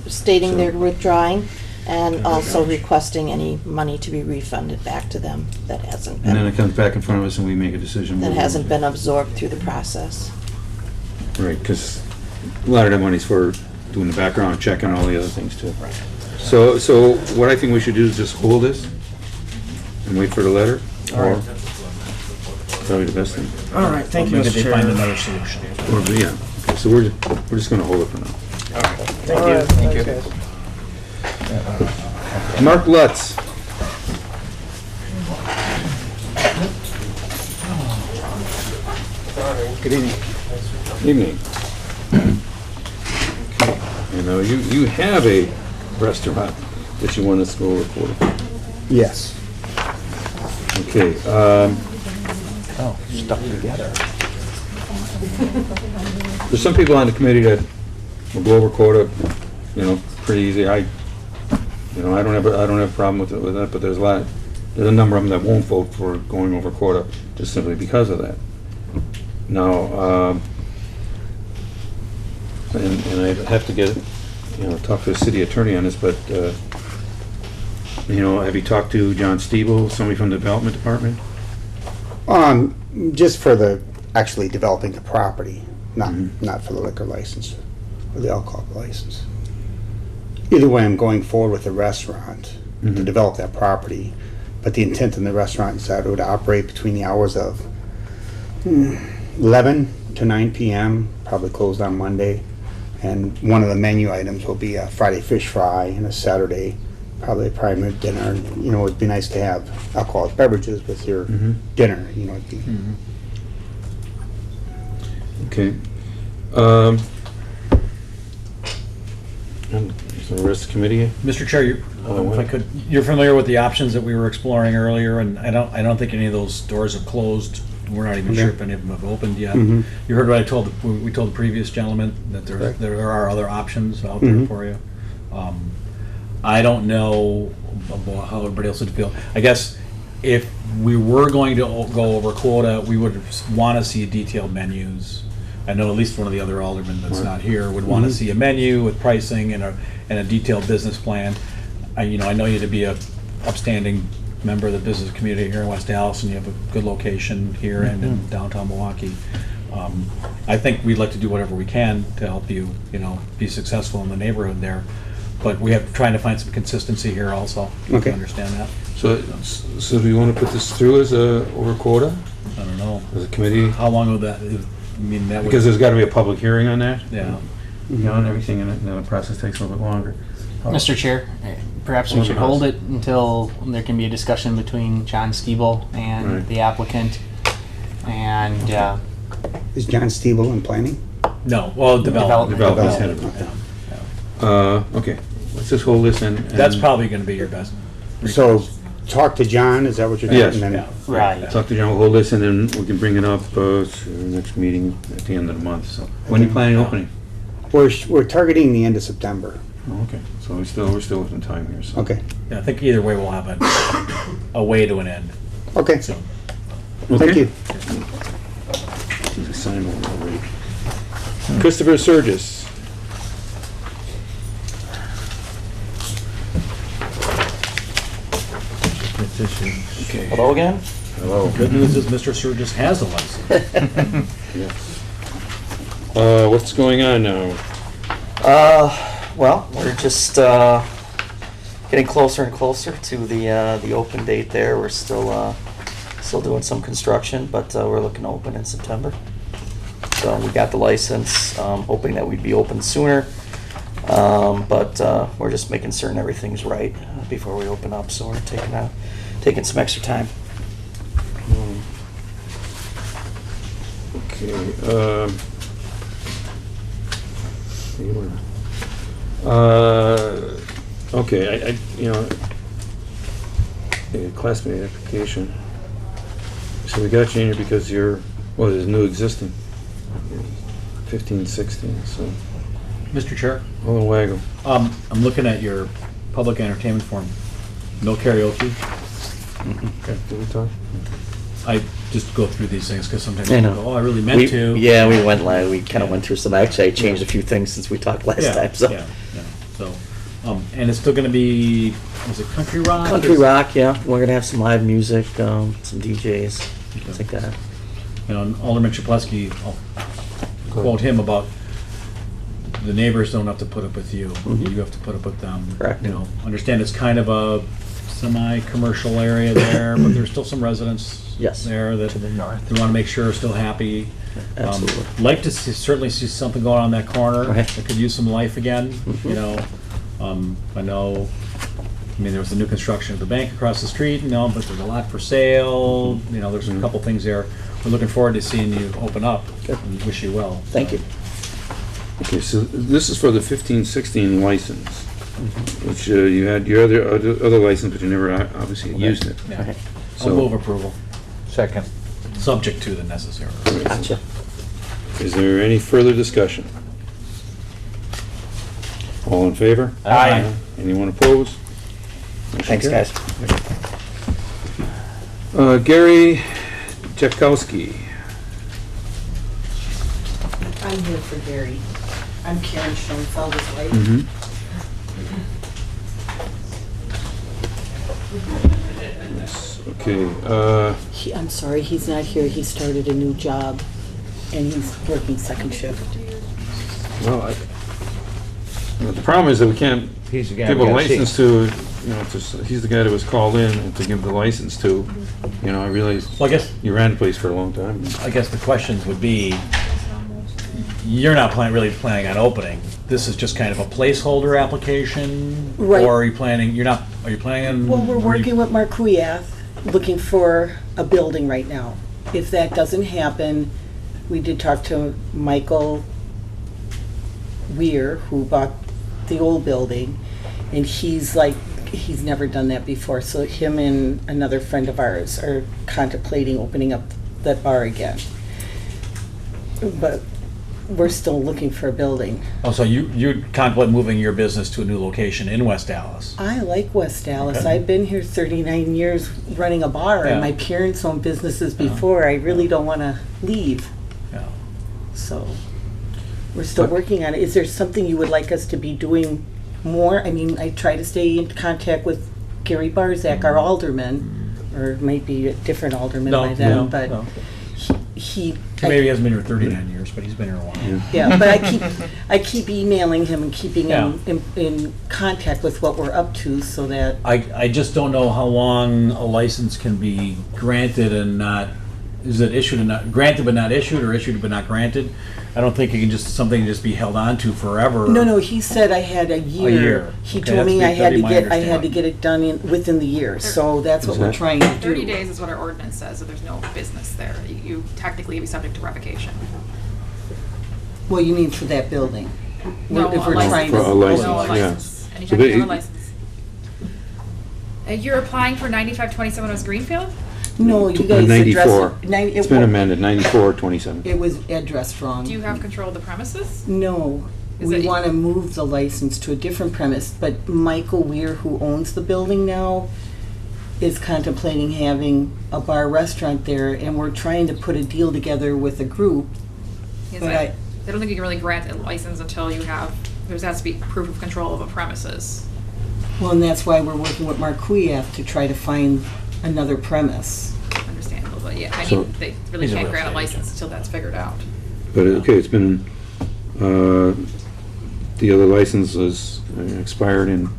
Speaker 4: stating they're withdrawing and also requesting any money to be refunded back to them that hasn't
Speaker 3: and then
Speaker 4: been,
Speaker 3: it comes back in front of us and we make a decision.
Speaker 4: that hasn't been absorbed through the process.
Speaker 3: Right, because a lot of that money's for doing the background check and all the other things too. So what I think we should do is just hold this and wait for the letter, or probably the best thing.
Speaker 12: All right, thank you,
Speaker 1: Maybe
Speaker 12: Mr.
Speaker 1: they
Speaker 12: Chair.
Speaker 1: find another solution.
Speaker 3: Or, yeah, okay, so we're just gonna hold it for now.
Speaker 12: Thank
Speaker 11: all
Speaker 12: you.
Speaker 11: right, thanks, guys.
Speaker 3: Mark Lutz.
Speaker 1: Good evening.
Speaker 3: Evening. You know, you have a restaurant that you want us to go over for.
Speaker 11: Yes.
Speaker 3: Okay,
Speaker 2: Oh, stuck together.
Speaker 3: there's some people on the committee that will go over quota, you know, pretty easy. I don't have a problem with that, but there's a number of them that won't vote for going over quota just simply because of that. Now, and I have to get, talk to the city attorney on this, but, have you talked to John Stiebel, somebody from the development department?
Speaker 13: Just for the, actually developing the property, not for the liquor license, or the alcohol license. Either way, I'm going forward with the restaurant to develop that property, but the intent in the restaurant is that it would operate between the hours of 11 to 9 p.m., probably closed on Monday, and one of the menu items will be a Friday fish fry and a Saturday probably a prime dinner. It'd be nice to have alcoholic beverages with your dinner, it'd be.
Speaker 3: Okay. And so the rest of the committee?
Speaker 1: Mr. Chair, if I could, you're familiar with the options that we were exploring earlier, and I don't think any of those doors have closed. We're not even sure if any of them have opened yet. You heard what we told the previous gentleman, that there are other options out there for you. I don't know about how everybody else would feel. I guess if we were going to go over quota, we would want to see detailed menus. I know at least one of the other aldermen that's not here would want to see a menu with pricing and a detailed business plan. I know you to be a upstanding member of the business community here in West Dallas, and you have a good location here and in downtown Milwaukee. I think we'd like to do whatever we can to help you, be successful in the neighborhood there. But we have trying to find some consistency here also.
Speaker 13: Okay.
Speaker 1: To understand that.
Speaker 3: So do you want to put this through as a over quota,
Speaker 1: I don't know.
Speaker 3: as a committee?
Speaker 1: How long would that, that would.
Speaker 3: Because there's got to be a public hearing on that.
Speaker 1: Yeah.
Speaker 3: And everything, and the process takes a little bit longer.
Speaker 7: Mr. Chair, perhaps we should hold it until there can be a discussion between John Stiebel and
Speaker 3: Right.
Speaker 7: the applicant. And
Speaker 13: Is John Stiebel in planning?
Speaker 1: No, well, development.
Speaker 3: Development's head of it. Okay, let's just hold this and.
Speaker 1: That's probably gonna be your best.
Speaker 13: So, talk to John, is that what you're doing?
Speaker 3: Yes.
Speaker 13: And then-
Speaker 1: Yeah.
Speaker 7: right.
Speaker 3: Talk to John, we'll hold this, and then we can bring it up to the next meeting at the end of the month, so. When are you planning on opening?
Speaker 13: We're targeting the end of September.
Speaker 3: Oh, okay, so we're still within time here, so.
Speaker 13: Okay,
Speaker 1: Yeah, I think either way we'll have a way to an end.
Speaker 13: okay,
Speaker 1: So,
Speaker 13: thank
Speaker 3: Okay.
Speaker 13: you.
Speaker 3: There's a sign on it already. Christopher Surgis. Okay.
Speaker 2: Hello again?
Speaker 3: Hello.
Speaker 1: good news is Mr. Surgis has a license.
Speaker 3: What's going on now?
Speaker 2: Well, we're just getting closer and closer to the open date there. We're still doing some construction, but we're looking to open in September. So we got the license, hoping that we'd be open sooner. But we're just making certain everything's right before we open up, so we're taking some extra time.
Speaker 3: Okay, classmate application. So we got you in here because you're, what is new existing? 15, 16, so,
Speaker 1: Mr. Chair,
Speaker 3: Olin Waggle.
Speaker 1: I'm looking at your public entertainment form. No karaoke.
Speaker 3: Okay, did we talk?
Speaker 1: I just go through these things because sometimes
Speaker 2: I
Speaker 1: people
Speaker 2: know.
Speaker 1: go, oh, I really meant to.
Speaker 2: Yeah, we kind of went through some, actually, I changed a few things since we talked last
Speaker 1: Yeah,
Speaker 2: time, so.
Speaker 1: yeah, yeah. So, and it's still gonna be, is it country rock?
Speaker 2: Country rock, yeah, we're gonna have some live music, some DJs, things like that.
Speaker 1: You know, and Alderman Chapletsky, I'll quote him about, the neighbors don't have to put up with you,
Speaker 2: Mhm.
Speaker 1: you have to put up with them.
Speaker 2: Correct.
Speaker 1: You know, understand it's kind of a semi-commercial area there, but there's still some residents
Speaker 2: Yes.
Speaker 1: there that
Speaker 2: To the north.
Speaker 1: they want to make sure are still happy.
Speaker 2: Absolutely.
Speaker 1: Like to certainly see something going on in that corner
Speaker 2: Right.
Speaker 1: that could use some life again,
Speaker 2: Mhm.
Speaker 1: you know. I know, I mean, there was the new construction of the bank across the street, you know, but there's a lot for sale, you know, there's a couple things there. We're looking forward to seeing you open up.
Speaker 2: Good.
Speaker 1: And wish you well.
Speaker 2: Thank you.
Speaker 3: Okay, so this is for the 15, 16 license, which you had your other license, but you never obviously used it.
Speaker 1: Yeah.
Speaker 2: Okay.
Speaker 1: I'll
Speaker 3: So-
Speaker 1: move approval,
Speaker 14: Second.
Speaker 1: subject to the necessary.
Speaker 2: Gotcha.
Speaker 3: Is there any further discussion? All in favor?
Speaker 14: Aye.
Speaker 3: Anyone opposed? Motion
Speaker 2: Thanks,
Speaker 3: carries.
Speaker 2: guys.
Speaker 3: Gary Jakowski.
Speaker 15: I'm here for Gary. I'm Karen Schoenfeld's wife.
Speaker 3: Mhm. Yes, okay,
Speaker 15: I'm sorry, he's not here. He started a new job and he's working second shift.
Speaker 3: well, the problem is that we can't
Speaker 14: He's the guy
Speaker 3: give
Speaker 14: we
Speaker 3: a
Speaker 14: gotta see.
Speaker 3: license to, you know, he's the guy that was called in and to give the license to. You know, I realize
Speaker 1: Well, I guess,
Speaker 3: you ran the place for a long time.
Speaker 1: the questions would be, you're not really planning on opening. This is just kind of a placeholder application?
Speaker 15: Right.
Speaker 1: Or are you planning on?
Speaker 15: Well, we're working with Mark Kuyath, looking for a building right now. If that doesn't happen, we did talk to Michael Weir, who bought the old building, and he's like, he's never done that before, so him and another friend of ours are contemplating opening up that bar again. But we're still looking for a building.
Speaker 1: Oh, so you contemplate moving your business to a new location in West Dallas?
Speaker 15: I like West Dallas.
Speaker 1: Okay.
Speaker 15: I've been here 39 years running a bar,
Speaker 1: Yeah.
Speaker 15: and my parents owned businesses before. I really don't want to leave.
Speaker 1: Yeah.
Speaker 15: So we're still working on it. Is there something you would like us to be doing more? I mean, I try to stay in contact with Gary Barzak, our alderman, or it might be a different alderman by then, but
Speaker 1: no.
Speaker 15: he
Speaker 1: Maybe he hasn't been here 39 years, but he's been here a while.
Speaker 15: yeah, but I keep emailing him and keeping
Speaker 1: Yeah.
Speaker 15: him in contact with what we're up to, so that
Speaker 1: I just don't know how long a license can be granted and not, is it issued and not, granted but not issued, or issued but not granted? I don't think it can something just be held on to forever.
Speaker 15: No, he said I had a year.
Speaker 1: year.
Speaker 15: He
Speaker 1: Okay,
Speaker 15: told me
Speaker 1: that'd be my
Speaker 15: I had to
Speaker 1: understanding.
Speaker 15: get it done within the year, so that's what we're trying to do.
Speaker 10: 30 days is what our ordinance says, so there's no business there. You technically be subject to revocation.
Speaker 15: Well, you mean for that building?
Speaker 10: No,
Speaker 15: If
Speaker 10: a
Speaker 15: we're
Speaker 10: license.
Speaker 15: trying
Speaker 3: For a
Speaker 15: to.
Speaker 3: license,
Speaker 10: No, a
Speaker 3: yeah.
Speaker 10: license.
Speaker 3: So
Speaker 10: Anytime you have a license. You're applying for 9527 West Greenfield?
Speaker 15: No, you guys
Speaker 3: 94.
Speaker 15: addressed.
Speaker 3: It's been amended, 94, 27.
Speaker 15: It was addressed wrong.
Speaker 10: Do you have control of the premises?
Speaker 15: No,
Speaker 10: Is
Speaker 15: we
Speaker 10: it-
Speaker 15: want to move the license to a different premise, but Michael Weir, who owns the building now, is contemplating having a bar restaurant there, and we're trying to put a deal together with a group.
Speaker 10: Yes,
Speaker 15: But
Speaker 10: I don't think you can really grant a license until you have, there has to be proof of control of a premises.
Speaker 15: Well, and that's why we're working with Mark Kuyath to try to find another premise.
Speaker 10: Understandable, but yeah,
Speaker 3: So-
Speaker 10: they really
Speaker 1: He's a
Speaker 10: can't
Speaker 1: real
Speaker 10: grant a
Speaker 1: estate
Speaker 10: license until that's figured out.
Speaker 3: But, okay, it's been, the other license is expired in,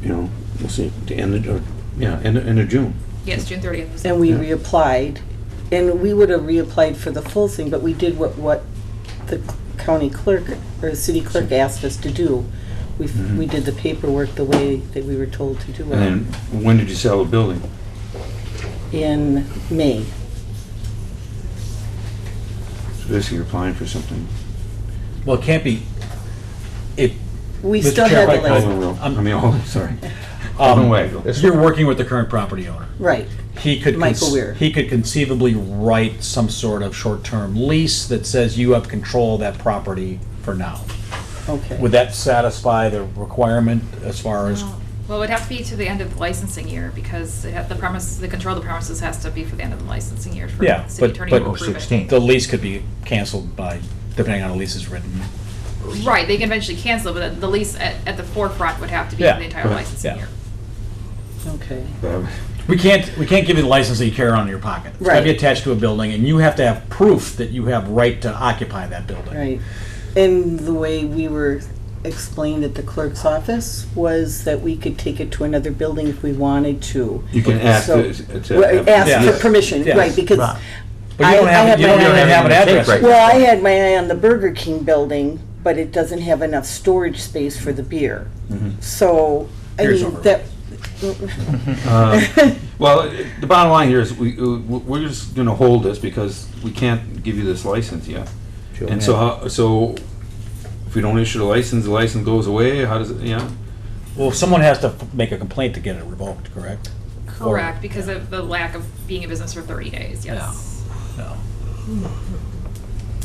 Speaker 3: you know, we'll see, the end of June.
Speaker 10: Yes, June 30th.
Speaker 15: And we
Speaker 3: Yeah.
Speaker 15: reapplied, and we would have reapplied for the full thing, but we did what the county clerk, or the city clerk asked us to do. We did the paperwork the way that we were told to do
Speaker 3: And then, when did you sell the building?
Speaker 15: it in May.
Speaker 3: basically you're applying for something.
Speaker 1: Well, it can't be, it.
Speaker 15: We
Speaker 1: Mr.
Speaker 15: still
Speaker 1: Chair,
Speaker 15: have the
Speaker 1: if I could-
Speaker 15: license.
Speaker 3: I mean, oh, sorry. Alderman Weigel.
Speaker 1: You're working with the current property owner.
Speaker 15: Right.
Speaker 1: He could,
Speaker 15: Michael Weir.
Speaker 1: he could conceivably write some sort of short-term lease that says you have control of that property for now.
Speaker 15: Okay.
Speaker 1: Would that satisfy the requirement as far as,
Speaker 10: Well, it would have to be to the end of the licensing year, because the premise, the control of the premises has to be for the end of the licensing year for
Speaker 1: yeah,
Speaker 10: the city
Speaker 1: but,
Speaker 10: attorney
Speaker 1: but
Speaker 10: to approve it.
Speaker 1: the lease could be canceled by, depending on how the lease is written.
Speaker 10: Right, they can eventually cancel it, but the lease at the forefront would have to be
Speaker 1: Yeah,
Speaker 10: for the entire
Speaker 3: right,
Speaker 10: licensing
Speaker 1: yeah.
Speaker 10: year.
Speaker 15: Okay.
Speaker 1: We can't give you the license that you carry around in your pocket. It's gotta be
Speaker 15: Right.
Speaker 1: attached to a building, and you have to have proof that you have right to occupy that building.
Speaker 15: Right. And the way we were explained at the clerk's office was that we could take it to another building if we wanted to.
Speaker 3: You can ask
Speaker 15: So-
Speaker 3: to
Speaker 15: Ask
Speaker 1: Yeah.
Speaker 15: for permission,
Speaker 1: Yes.
Speaker 15: right, because
Speaker 1: Right. But you don't
Speaker 15: I
Speaker 1: have,
Speaker 15: have
Speaker 1: you don't
Speaker 15: my
Speaker 1: even
Speaker 15: eye
Speaker 1: have an address.
Speaker 15: well, I had my eye on the Burger King building, but it doesn't have enough storage space for the beer. So, I
Speaker 1: Beer's
Speaker 15: mean,
Speaker 1: over.
Speaker 15: that,
Speaker 3: Well, the bottom line here is we're just going to hold this because we can't give you this license yet. And so if we don't issue the license goes away. How does it? Yeah.
Speaker 1: Well, someone has to make a complaint to get it revoked, correct?
Speaker 10: Correct, because of the lack of being in business for 30 days, yes.
Speaker 1: No.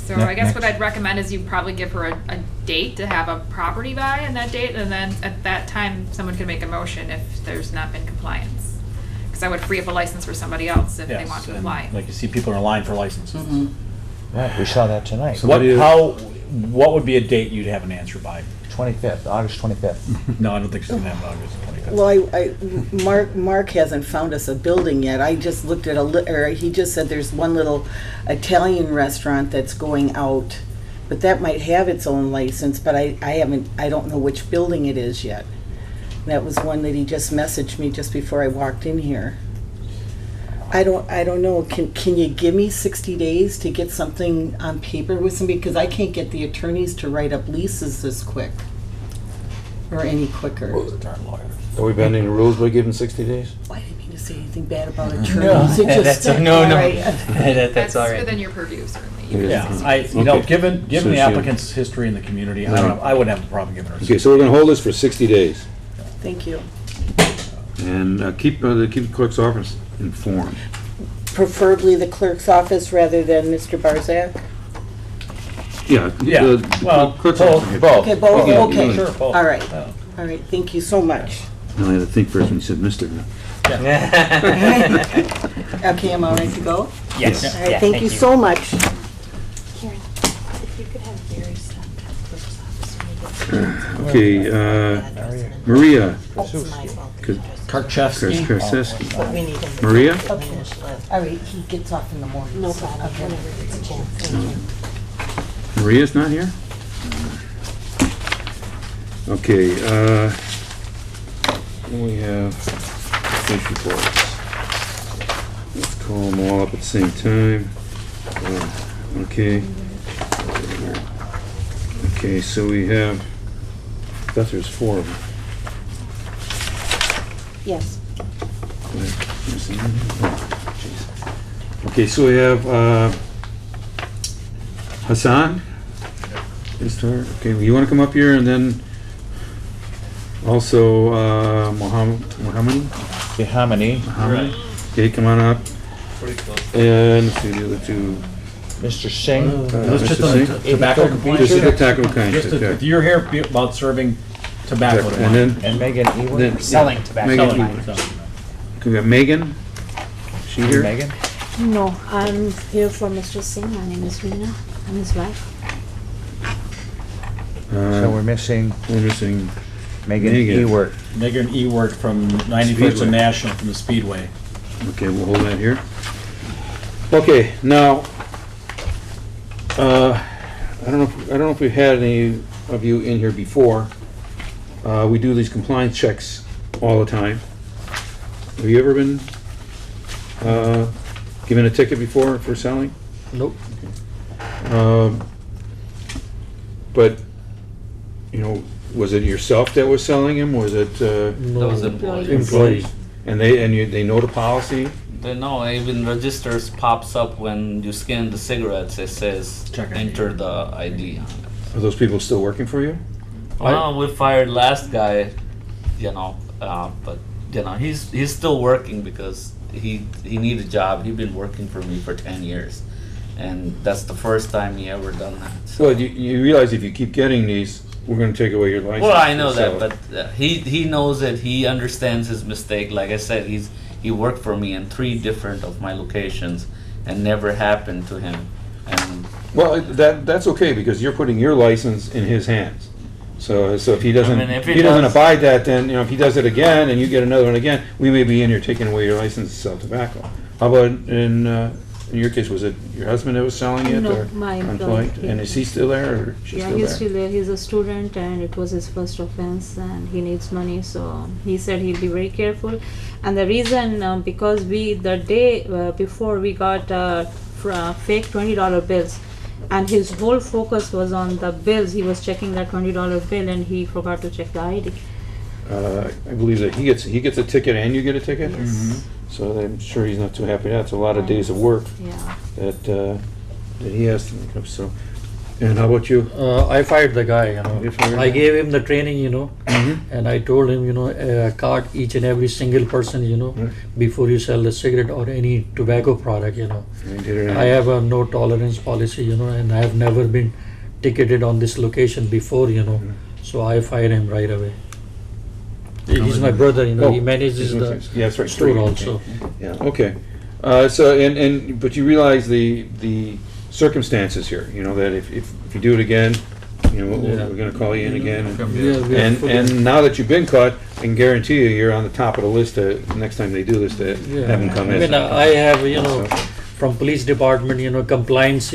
Speaker 10: So I guess what I'd recommend is you probably give her a date to have a property by on that date, and then at that time, someone can make a motion if there's not been compliance. Because I would free up a license for somebody else if they
Speaker 1: Yes,
Speaker 10: want to
Speaker 1: and
Speaker 10: apply.
Speaker 1: like you see people are in line for licenses.
Speaker 14: Yeah, we saw that tonight.
Speaker 1: What would be a date you'd have an answer by?
Speaker 14: 25th, August 25th.
Speaker 1: No, I don't think she's gonna have it August 25th.
Speaker 15: well, Mark hasn't found us a building yet. I just looked at he just said there's one little Italian restaurant that's going out, but that might have its own license, but I don't know which building it is yet. That was one that he just messaged me just before I walked in here. I don't know. Can you give me 60 days to get something on paper with somebody? Because I can't get the attorneys to write up leases this quick. Or any quicker.
Speaker 3: Are we bending the rules by giving 60 days?
Speaker 15: I didn't mean to say anything bad about attorneys.
Speaker 7: No,
Speaker 15: It just-
Speaker 7: that's, no,
Speaker 15: all
Speaker 7: no.
Speaker 15: right.
Speaker 7: That's all right.
Speaker 10: within your purview, certainly.
Speaker 1: Yeah,
Speaker 3: Okay.
Speaker 1: given
Speaker 3: So
Speaker 1: the
Speaker 3: she-
Speaker 1: applicant's history in the community, I wouldn't have a problem giving her.
Speaker 3: Okay, so we're going to hold this for 60 days
Speaker 15: Thank you.
Speaker 3: and keep the clerk's office informed.
Speaker 15: Preferably the clerk's office rather than Mr. Barzak?
Speaker 3: Yeah.
Speaker 1: Yeah,
Speaker 3: the
Speaker 1: well,
Speaker 3: clerk's
Speaker 1: both.
Speaker 3: office.
Speaker 15: Okay, both,
Speaker 3: Yeah,
Speaker 15: okay.
Speaker 3: yeah.
Speaker 1: Sure, both.
Speaker 15: All right,
Speaker 1: Yeah.
Speaker 15: all right, thank you so much.
Speaker 3: No, I had to think first when you said Mr.
Speaker 15: Okay, am I ready to go?
Speaker 7: Yes.
Speaker 15: All right,
Speaker 7: Yeah,
Speaker 15: thank you so much.
Speaker 4: Karen, if you could have Barry stop at the clerk's office when he gets
Speaker 3: Okay, Maria
Speaker 4: That's my fault.
Speaker 1: Karchevsky.
Speaker 3: Karczewski.
Speaker 4: But we need him to
Speaker 3: Maria?
Speaker 4: finish list.
Speaker 15: All right, he gets off in the morning.
Speaker 4: No problem, whenever he gets a chance. Thank you.
Speaker 3: Maria's not here? Okay, we have police reports. Let's call them all up at the same time. Okay. Okay, so we have, I thought there's 4 of them.
Speaker 4: Yes.
Speaker 3: Okay, so we have Hassan. Okay, you want to come up here, and then also Mohammed.
Speaker 14: Hamani,
Speaker 3: Okay, come on up. And let's see the other two.
Speaker 14: Mr. Singh.
Speaker 1: Let's just
Speaker 3: Mr.
Speaker 1: on
Speaker 3: Singh?
Speaker 1: tobacco complaints.
Speaker 3: This is the tobacco complaints,
Speaker 1: Just
Speaker 3: okay.
Speaker 1: if you're here about serving tobacco. to
Speaker 3: And then,
Speaker 14: And Megan Ewing.
Speaker 3: then
Speaker 7: Selling tobacco.
Speaker 3: Megan,
Speaker 1: Selling.
Speaker 3: we got Megan. She here?
Speaker 14: Megan?
Speaker 16: No, I'm here for Mr. Singh. My name is Reena. I'm his wife.
Speaker 14: So we're missing Megan
Speaker 3: Megan.
Speaker 14: Ewert.
Speaker 1: Megan Ewert from 91st
Speaker 3: Speedway.
Speaker 1: and National from the Speedway.
Speaker 3: Okay, we'll hold that here. Okay, now, I don't know if we've had any of you in here before. We do these compliance checks all the time. Have you ever been given a ticket before for selling?
Speaker 14: Nope.
Speaker 3: But, you know, was it yourself that was selling them? Was it
Speaker 16: Employees.
Speaker 3: employees? And they know the policy?
Speaker 17: They know, even registers pops up when you scan the cigarettes, it says enter the ID on it.
Speaker 3: Are those people still working for you?
Speaker 17: Well, we fired last guy, but he's still working because he needed a job. He'd been working for me for 10 years, and that's the first time he ever done that. So.
Speaker 3: Well, you realize if you keep getting these, we're going to take away your license.
Speaker 17: Well, I know
Speaker 3: so-
Speaker 17: that, but he knows it. He understands his mistake. Like I said, he worked for me in 3 different of my locations, and never happened to him. And
Speaker 3: Well, that's okay because you're putting your license in his hands. So if he doesn't,
Speaker 17: I mean, if
Speaker 3: if
Speaker 17: he
Speaker 3: he doesn't
Speaker 17: does-
Speaker 3: abide that, then if he does it again and you get another one again, we may be in here taking away your license to sell tobacco. How about in your case, was it your husband that was selling it
Speaker 16: No,
Speaker 3: or
Speaker 16: my
Speaker 3: employee?
Speaker 16: employee.
Speaker 3: And is he still there or she
Speaker 16: Yeah,
Speaker 3: still
Speaker 16: he's
Speaker 3: there?
Speaker 16: still there. He's a student and it was his first offense and he needs money. So he said he'll be very careful. And the reason, because the day before we got fake $20 bills, and his whole focus was on the bills. He was checking that $20 bill and he forgot to check the ID.
Speaker 3: I believe that he gets a ticket and you get a ticket?
Speaker 16: Yes.
Speaker 3: So I'm sure he's not too happy. That's a lot of days of work
Speaker 16: Yeah.
Speaker 3: that he has to make up, so. And how about you?
Speaker 18: I fired the guy,
Speaker 3: You fired
Speaker 18: I
Speaker 3: him?
Speaker 18: gave him the training, and I told him, card each and every single person, before you sell the cigarette or any tobacco product, I have a no tolerance policy, and I have never been ticketed on this location before, so I fired him right away. He's my brother, he manages the
Speaker 3: Yeah, that's right.
Speaker 18: store also.
Speaker 3: Yeah, okay. But you realize the circumstances here, that if you do it again, we're gonna call you in again. And now that you've been caught, I can guarantee you're on the top of the list next time they do this, to have them come
Speaker 18: I
Speaker 3: in.
Speaker 18: mean, I have, from police department, compliance,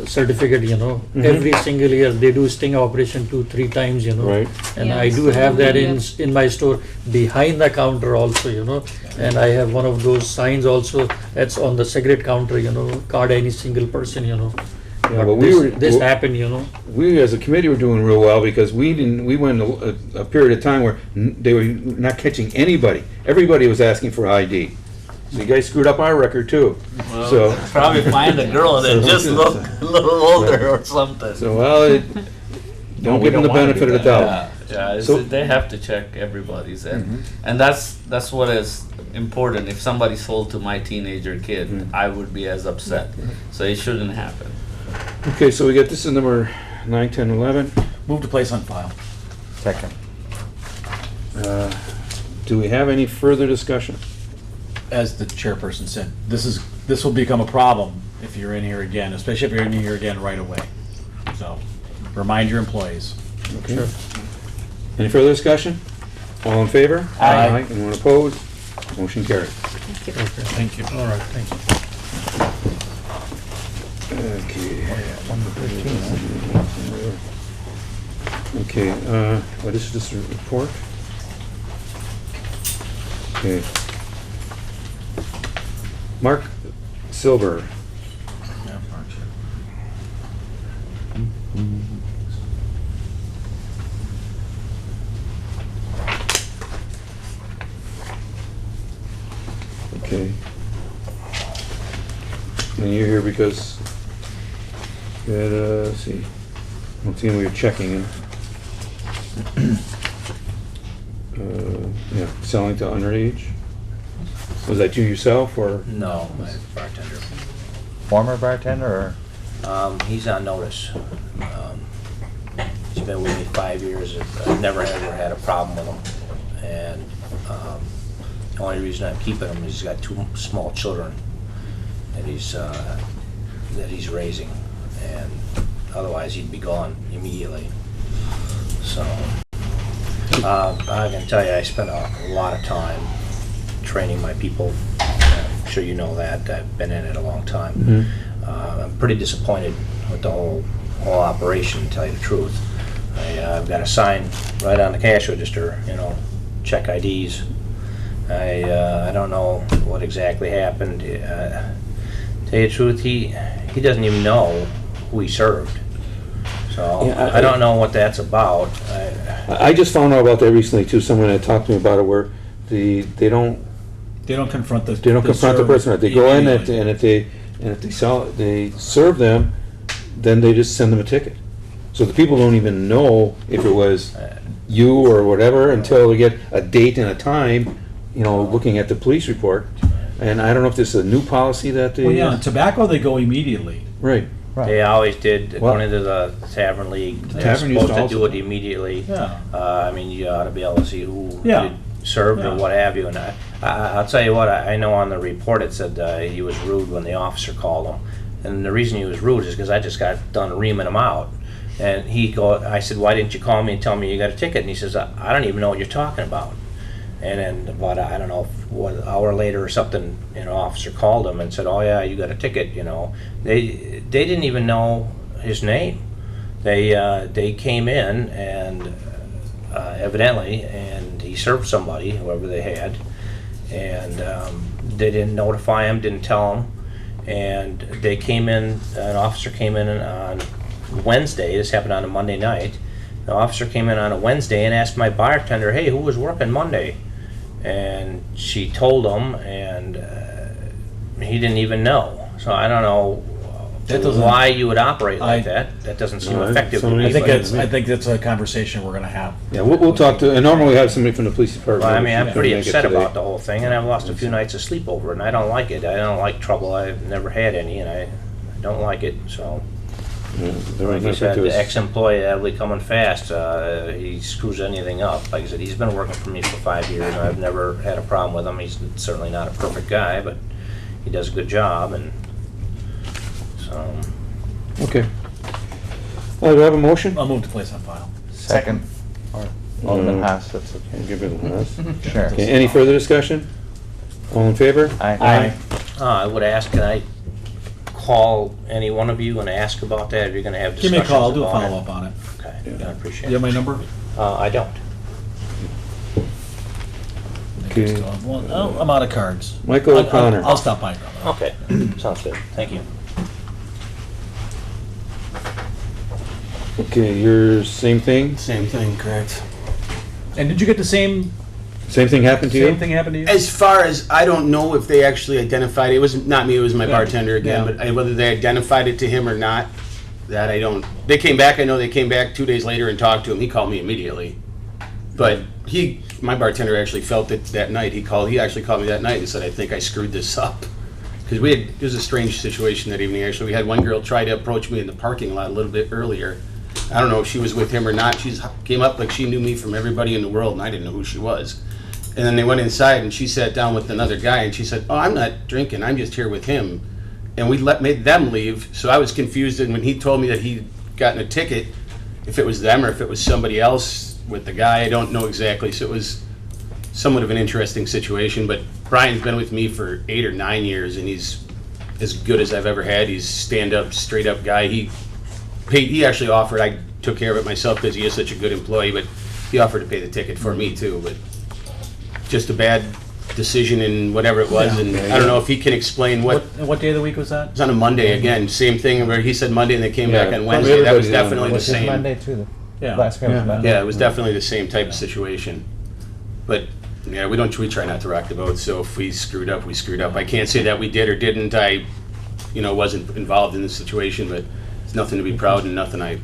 Speaker 18: certificate, every single year they do sting operation 2-3 times,
Speaker 3: Right.
Speaker 18: And
Speaker 16: Yeah,
Speaker 18: I do
Speaker 16: so
Speaker 18: have that
Speaker 16: we
Speaker 18: in my store behind the counter also, and I have one of those signs also that's on the cigarette counter, card any single person,
Speaker 3: Yeah,
Speaker 18: But
Speaker 3: but
Speaker 18: this happened,
Speaker 3: we as a committee were doing real well because we went a period of time where they were not catching anybody. Everybody was asking for ID. So you guys screwed up our record too.
Speaker 17: well,
Speaker 3: So
Speaker 17: probably find a girl that just look a little older or something.
Speaker 3: So don't give them the benefit of the doubt.
Speaker 17: Yeah,
Speaker 3: So-
Speaker 17: they have to check everybody's, and that's what is important. If somebody sold to my teenager kid, I would be as upset. So it shouldn't happen.
Speaker 3: Okay, so we got this is number 9, 10, 11.
Speaker 1: Move to place on file.
Speaker 14: Second.
Speaker 3: Do we have any further discussion?
Speaker 1: As the chairperson said, this will become a problem if you're in here again, especially if you're in here again right away. So, remind your employees.
Speaker 3: Okay. Any further discussion? All in favor?
Speaker 1: Aye.
Speaker 3: Anyone opposed? Motion carried.
Speaker 1: Thank you.
Speaker 18: All right, thank you.
Speaker 3: Okay. What is this report? Okay. Mark Silver. Okay. And you're here because you had, let's see, I'm seeing we were checking in. Yeah, selling to underage. Was that you yourself or?
Speaker 19: No, my bartender.
Speaker 14: Former bartender
Speaker 19: He's on notice. He's been with me 5 years. I've never ever had a problem with him. And the only reason I'm keeping him is he's got 2 small children that he's raising. And otherwise he'd be gone immediately. So I can tell you I spent a lot of time training my people. I'm sure you know that. I've been in it a long time.
Speaker 3: Mm-hmm.
Speaker 19: I'm pretty disappointed with the whole operation, to tell you the truth. I've got a sign right on the cash register, check IDs. I don't know what exactly happened. Tell you the truth, he doesn't even know who he served. So
Speaker 3: Yeah,
Speaker 19: I don't know what that's about.
Speaker 3: I just found out about that recently too. Someone had talked to me about it where they don't
Speaker 1: They don't confront the.
Speaker 3: They don't confront the person. They go in
Speaker 1: immediately.
Speaker 3: and if they serve them, then they just send them a ticket. So the people don't even know if it was you or whatever until they get a date and a time, looking at the police report. And I don't know if this is a new policy that they.
Speaker 1: Well, yeah, on tobacco, they go immediately.
Speaker 3: Right.
Speaker 19: They always did, according to the Tavern League, they're
Speaker 3: Tavern used
Speaker 19: supposed to
Speaker 3: to
Speaker 19: do it immediately.
Speaker 1: Yeah.
Speaker 19: I mean, you ought to be able to see who
Speaker 1: Yeah.
Speaker 19: served
Speaker 1: Yeah.
Speaker 19: or what have you. And I'll tell you what, I know on the report it said he was rude when the officer called him. And the reason he was rude is because I just got done reaming him out. And I said, why didn't you call me and tell me you got a ticket? And he says, I don't even know what you're talking about. And then about, I don't know, what, an hour later or something, an officer called him and said, oh yeah, you got a ticket, They didn't even know his name. They came in and evidently, and he served somebody, whoever they had, and they didn't notify him, didn't tell him. And they came in, an officer came in on Wednesday, this happened on a Monday night. The officer came in on a Wednesday and asked my bartender, hey, who was working Monday? And she told him, and he didn't even know. So I don't know why you would operate like that. That doesn't seem effective to me.
Speaker 1: I think that's a conversation we're gonna have.
Speaker 3: Yeah, we'll talk to, and normally we have somebody from the police department.
Speaker 19: Well, I mean, I'm pretty
Speaker 3: Make it
Speaker 19: upset
Speaker 3: today.
Speaker 19: about the whole thing, and I've lost a few nights of sleep over it, and I don't like it. I don't like trouble. I've never had any, and I don't like it, so. Like you said, the ex-employee, Adley coming fast, he screws anything up. Like I said, he's been working for me for 5 years, and I've never had a problem with him. He's certainly not a perfect guy, but he does a good job, and so.
Speaker 3: Okay. Do I have a motion?
Speaker 1: I'll move to place on file.
Speaker 14: Second. Or Alderman Haas, that's okay.
Speaker 3: Give it a Haas.
Speaker 14: Sure.
Speaker 3: Okay, any further discussion? All in favor?
Speaker 14: Aye.
Speaker 19: I would ask, can I call any one of you and ask about that? If you're gonna have
Speaker 1: Give me a
Speaker 19: discussions
Speaker 1: call, I'll do a
Speaker 19: about it?
Speaker 1: follow-up on it.
Speaker 19: Okay, I appreciate
Speaker 1: You have
Speaker 19: it.
Speaker 1: my number?
Speaker 19: I don't.
Speaker 3: Okay.
Speaker 1: Well, I'm out of cards.
Speaker 3: Michael O'Connor.
Speaker 1: I'll stop by.
Speaker 19: Okay, sounds good. Thank you.
Speaker 3: Okay, yours, same thing?
Speaker 11: Same thing, correct.
Speaker 1: And did you get the same?
Speaker 3: Same thing happened to you?
Speaker 1: Same thing happened to you?
Speaker 11: As far as, I don't know if they actually identified, it was not me, it was my
Speaker 1: Yeah.
Speaker 11: bartender again,
Speaker 1: Yeah.
Speaker 11: but whether they identified it to him or not, that I don't, they came back, I know they came back 2 days later and talked to him, he called me immediately. But my bartender actually felt it that night, he actually called me that night and said, I think I screwed this up. Because it was a strange situation that evening, actually. We had one girl try to approach me in the parking lot a little bit earlier. I don't know if she was with him or not. She came up like she knew me from everybody in the world, and I didn't know who she was. And then they went inside, and she sat down with another guy, and she said, oh, I'm not drinking. I'm just here with him. And we made them leave, so I was confused. And when he told me that he'd gotten a ticket, if it was them or if it was somebody else with the guy, I don't know exactly. So it was somewhat of an interesting situation. But Brian's been with me for 8 or 9 years, and he's as good as I've ever had. He's stand-up, straight-up guy. He actually offered, I took care of it myself because he is such a good employee, but he offered to pay the ticket for me too, but just a bad decision and whatever it was,
Speaker 1: Yeah.
Speaker 11: and I don't know if he can explain what.
Speaker 1: What day of the week was that?
Speaker 11: It was on a Monday again, same thing where he said Monday and they came
Speaker 3: Yeah,
Speaker 11: back on
Speaker 3: probably
Speaker 11: Wednesday. That was
Speaker 3: everybody's on
Speaker 11: definitely the
Speaker 14: Was his
Speaker 11: same.
Speaker 14: Monday too?
Speaker 1: Yeah.
Speaker 14: Last guy was Monday.
Speaker 11: Yeah, it was definitely the same type of situation. But, yeah, we try not to rock the boat, so if we screwed up, we screwed up. I can't say that we did or didn't. I, wasn't involved in the situation, but it's nothing to be proud and nothing I,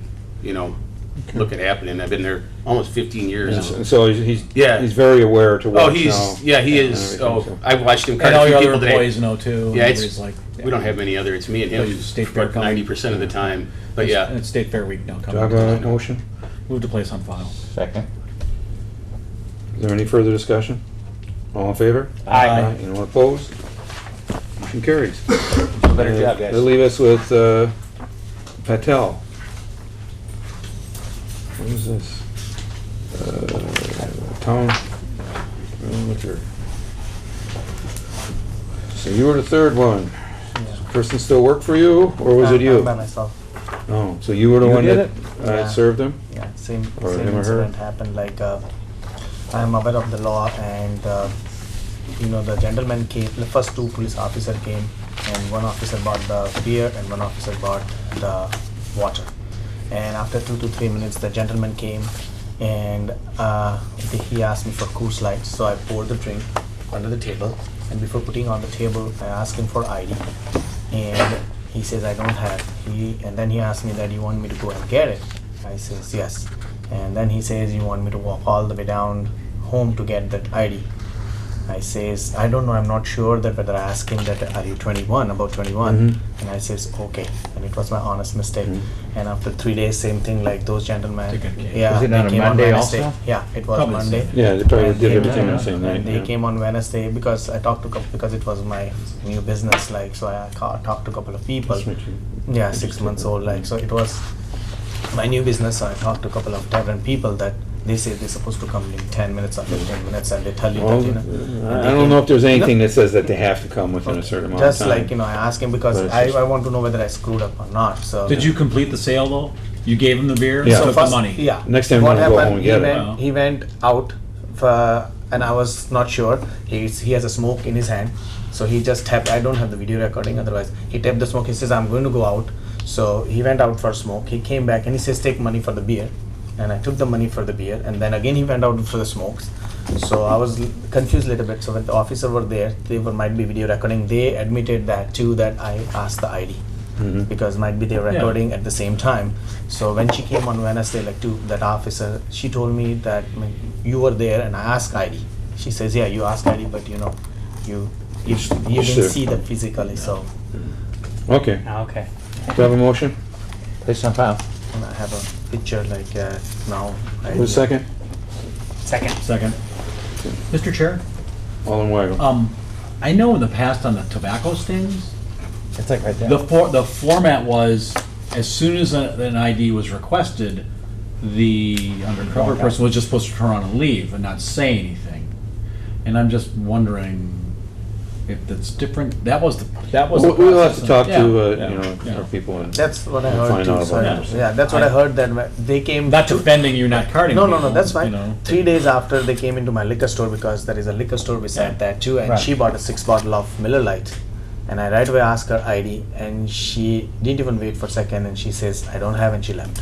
Speaker 11: look at happening. I've been there almost 15 years.
Speaker 3: And so he's
Speaker 11: Yeah.
Speaker 3: he's very aware to
Speaker 11: Oh,
Speaker 3: watch now.
Speaker 11: he is.
Speaker 3: and
Speaker 11: Oh,
Speaker 3: everything, so.
Speaker 11: I've watched him
Speaker 1: And
Speaker 11: card
Speaker 1: all
Speaker 11: a
Speaker 1: your
Speaker 11: few
Speaker 1: other
Speaker 11: people today.
Speaker 1: employees know too.
Speaker 11: Yeah,
Speaker 1: Everybody's like,
Speaker 11: we don't have any other. It's me and him.
Speaker 1: Oh, you State Fair
Speaker 11: about
Speaker 1: coming?
Speaker 11: 90% of the time. But yeah,
Speaker 1: It's State Fair week now
Speaker 3: Do
Speaker 1: coming.
Speaker 3: I have a motion?
Speaker 1: Move to place on file.
Speaker 14: Second.
Speaker 3: Is there any further discussion? All in favor?
Speaker 1: Aye.
Speaker 3: Anyone opposed? Motion carries.
Speaker 14: Better job, guys.
Speaker 3: That'll leave us with Patel. What is this? Town liquor. So you were the third one. Does the person still work for you, or was it you?
Speaker 20: By myself.
Speaker 3: Oh, so you were the
Speaker 14: You
Speaker 3: one
Speaker 14: did
Speaker 3: that
Speaker 20: Yeah.
Speaker 3: served him?
Speaker 20: Yeah, same
Speaker 3: Or him or her?
Speaker 20: incident happened. Like I'm aware of the law, and the gentleman came. The first two police officer came, and one officer bought the beer, and one officer bought the water. And after 2 to 3 minutes, the gentleman came, and he asked me for Coors Light. So I poured the drink under the table, and before putting on the table, I asked him for ID, and he says I don't have. And then he asked me that you want me to go and get it. I says yes, and then he says you want me to walk all the way down home to get that ID. I says I don't know. I'm not sure that whether I asked him that are you 21, about 21, and I says okay, and it was my honest mistake. And after 3 days, same thing like those gentlemen. Yeah,
Speaker 14: Was it
Speaker 20: they
Speaker 14: on a
Speaker 20: came
Speaker 14: Monday
Speaker 20: Wednesday.
Speaker 14: also?
Speaker 20: Yeah, it was
Speaker 1: Probably
Speaker 20: Monday.
Speaker 3: Yeah, they probably
Speaker 20: And
Speaker 3: did
Speaker 20: came
Speaker 3: everything on the
Speaker 20: to-
Speaker 3: same night,
Speaker 20: and They
Speaker 3: yeah.
Speaker 20: came on Wednesday because I talked to because it was my new business, like so I talked to a couple of people. Yeah, 6 months old, like so it was my new business. So I talked to a couple of different people that they say they're supposed to come in 10 minutes or 15 minutes, and they tell you
Speaker 3: Well,
Speaker 20: that and
Speaker 3: I
Speaker 20: they
Speaker 3: don't
Speaker 20: came-
Speaker 3: know if there's anything
Speaker 20: No.
Speaker 3: that says that they have to come within a certain amount of
Speaker 20: Just
Speaker 3: time.
Speaker 20: like I asked him because
Speaker 3: But it's
Speaker 20: I
Speaker 3: just-
Speaker 20: want to know whether I screwed up or not. So
Speaker 1: Did you complete the sale though? You gave him the beer,
Speaker 3: Yeah.
Speaker 1: took the
Speaker 20: first-
Speaker 1: money.
Speaker 20: Yeah.
Speaker 3: Next time
Speaker 20: what
Speaker 3: we're gonna go
Speaker 20: happened,
Speaker 3: home and get it.
Speaker 1: Wow.
Speaker 20: He went out for, and I was not sure. He has a smoke in his hand, so he just tapped. I don't have the video recording. Otherwise, he tapped the smoke. He says, "I'm going to go out." So he went out for smoke. He came back and he says, "Take money for the beer," and I took the money for the beer. And then again he went out for the smokes. So I was confused a little bit. So when the officer were there, they might be video recording. They admitted that too, that I asked the ID. Because might be they were
Speaker 1: Yeah.
Speaker 20: recording at the same time. So when she came on Wednesday, like to that officer, she told me that you were there and I asked ID. She says, yeah, you asked ID, but you didn't
Speaker 3: Sure.
Speaker 20: see that physically. So
Speaker 3: Okay.
Speaker 7: Okay.
Speaker 3: Do you have a motion?
Speaker 14: Place on file.
Speaker 20: and I have a picture like now.
Speaker 3: Who's second?
Speaker 1: Second. Mr. Chair,
Speaker 3: All in Wagon.
Speaker 1: I know in the past on the tobacco stings,
Speaker 14: It's like right there.
Speaker 1: the format was, as soon as an ID was requested, the undercover person was just supposed to turn around and leave and not say anything. And I'm just wondering if that's different. That was the
Speaker 3: We'll have to
Speaker 1: process.
Speaker 3: talk
Speaker 1: Yeah,
Speaker 3: to,
Speaker 1: yeah.
Speaker 3: our people and.
Speaker 20: That's what I
Speaker 3: and
Speaker 20: heard
Speaker 3: find out
Speaker 20: too. So
Speaker 3: about
Speaker 20: yeah,
Speaker 3: it.
Speaker 20: that's what I heard that they came.
Speaker 1: Not
Speaker 20: to-
Speaker 1: defending you not carding
Speaker 20: No, no,
Speaker 1: people,
Speaker 20: no, that's fine.
Speaker 1: you know.
Speaker 20: 3 days after they came into my liquor store because there is a liquor store beside that too, and
Speaker 14: Right.
Speaker 20: she bought a 6 bottle of Miller Lite, and I right away asked her ID, and she didn't even wait for a second, and she says I don't have, and she left.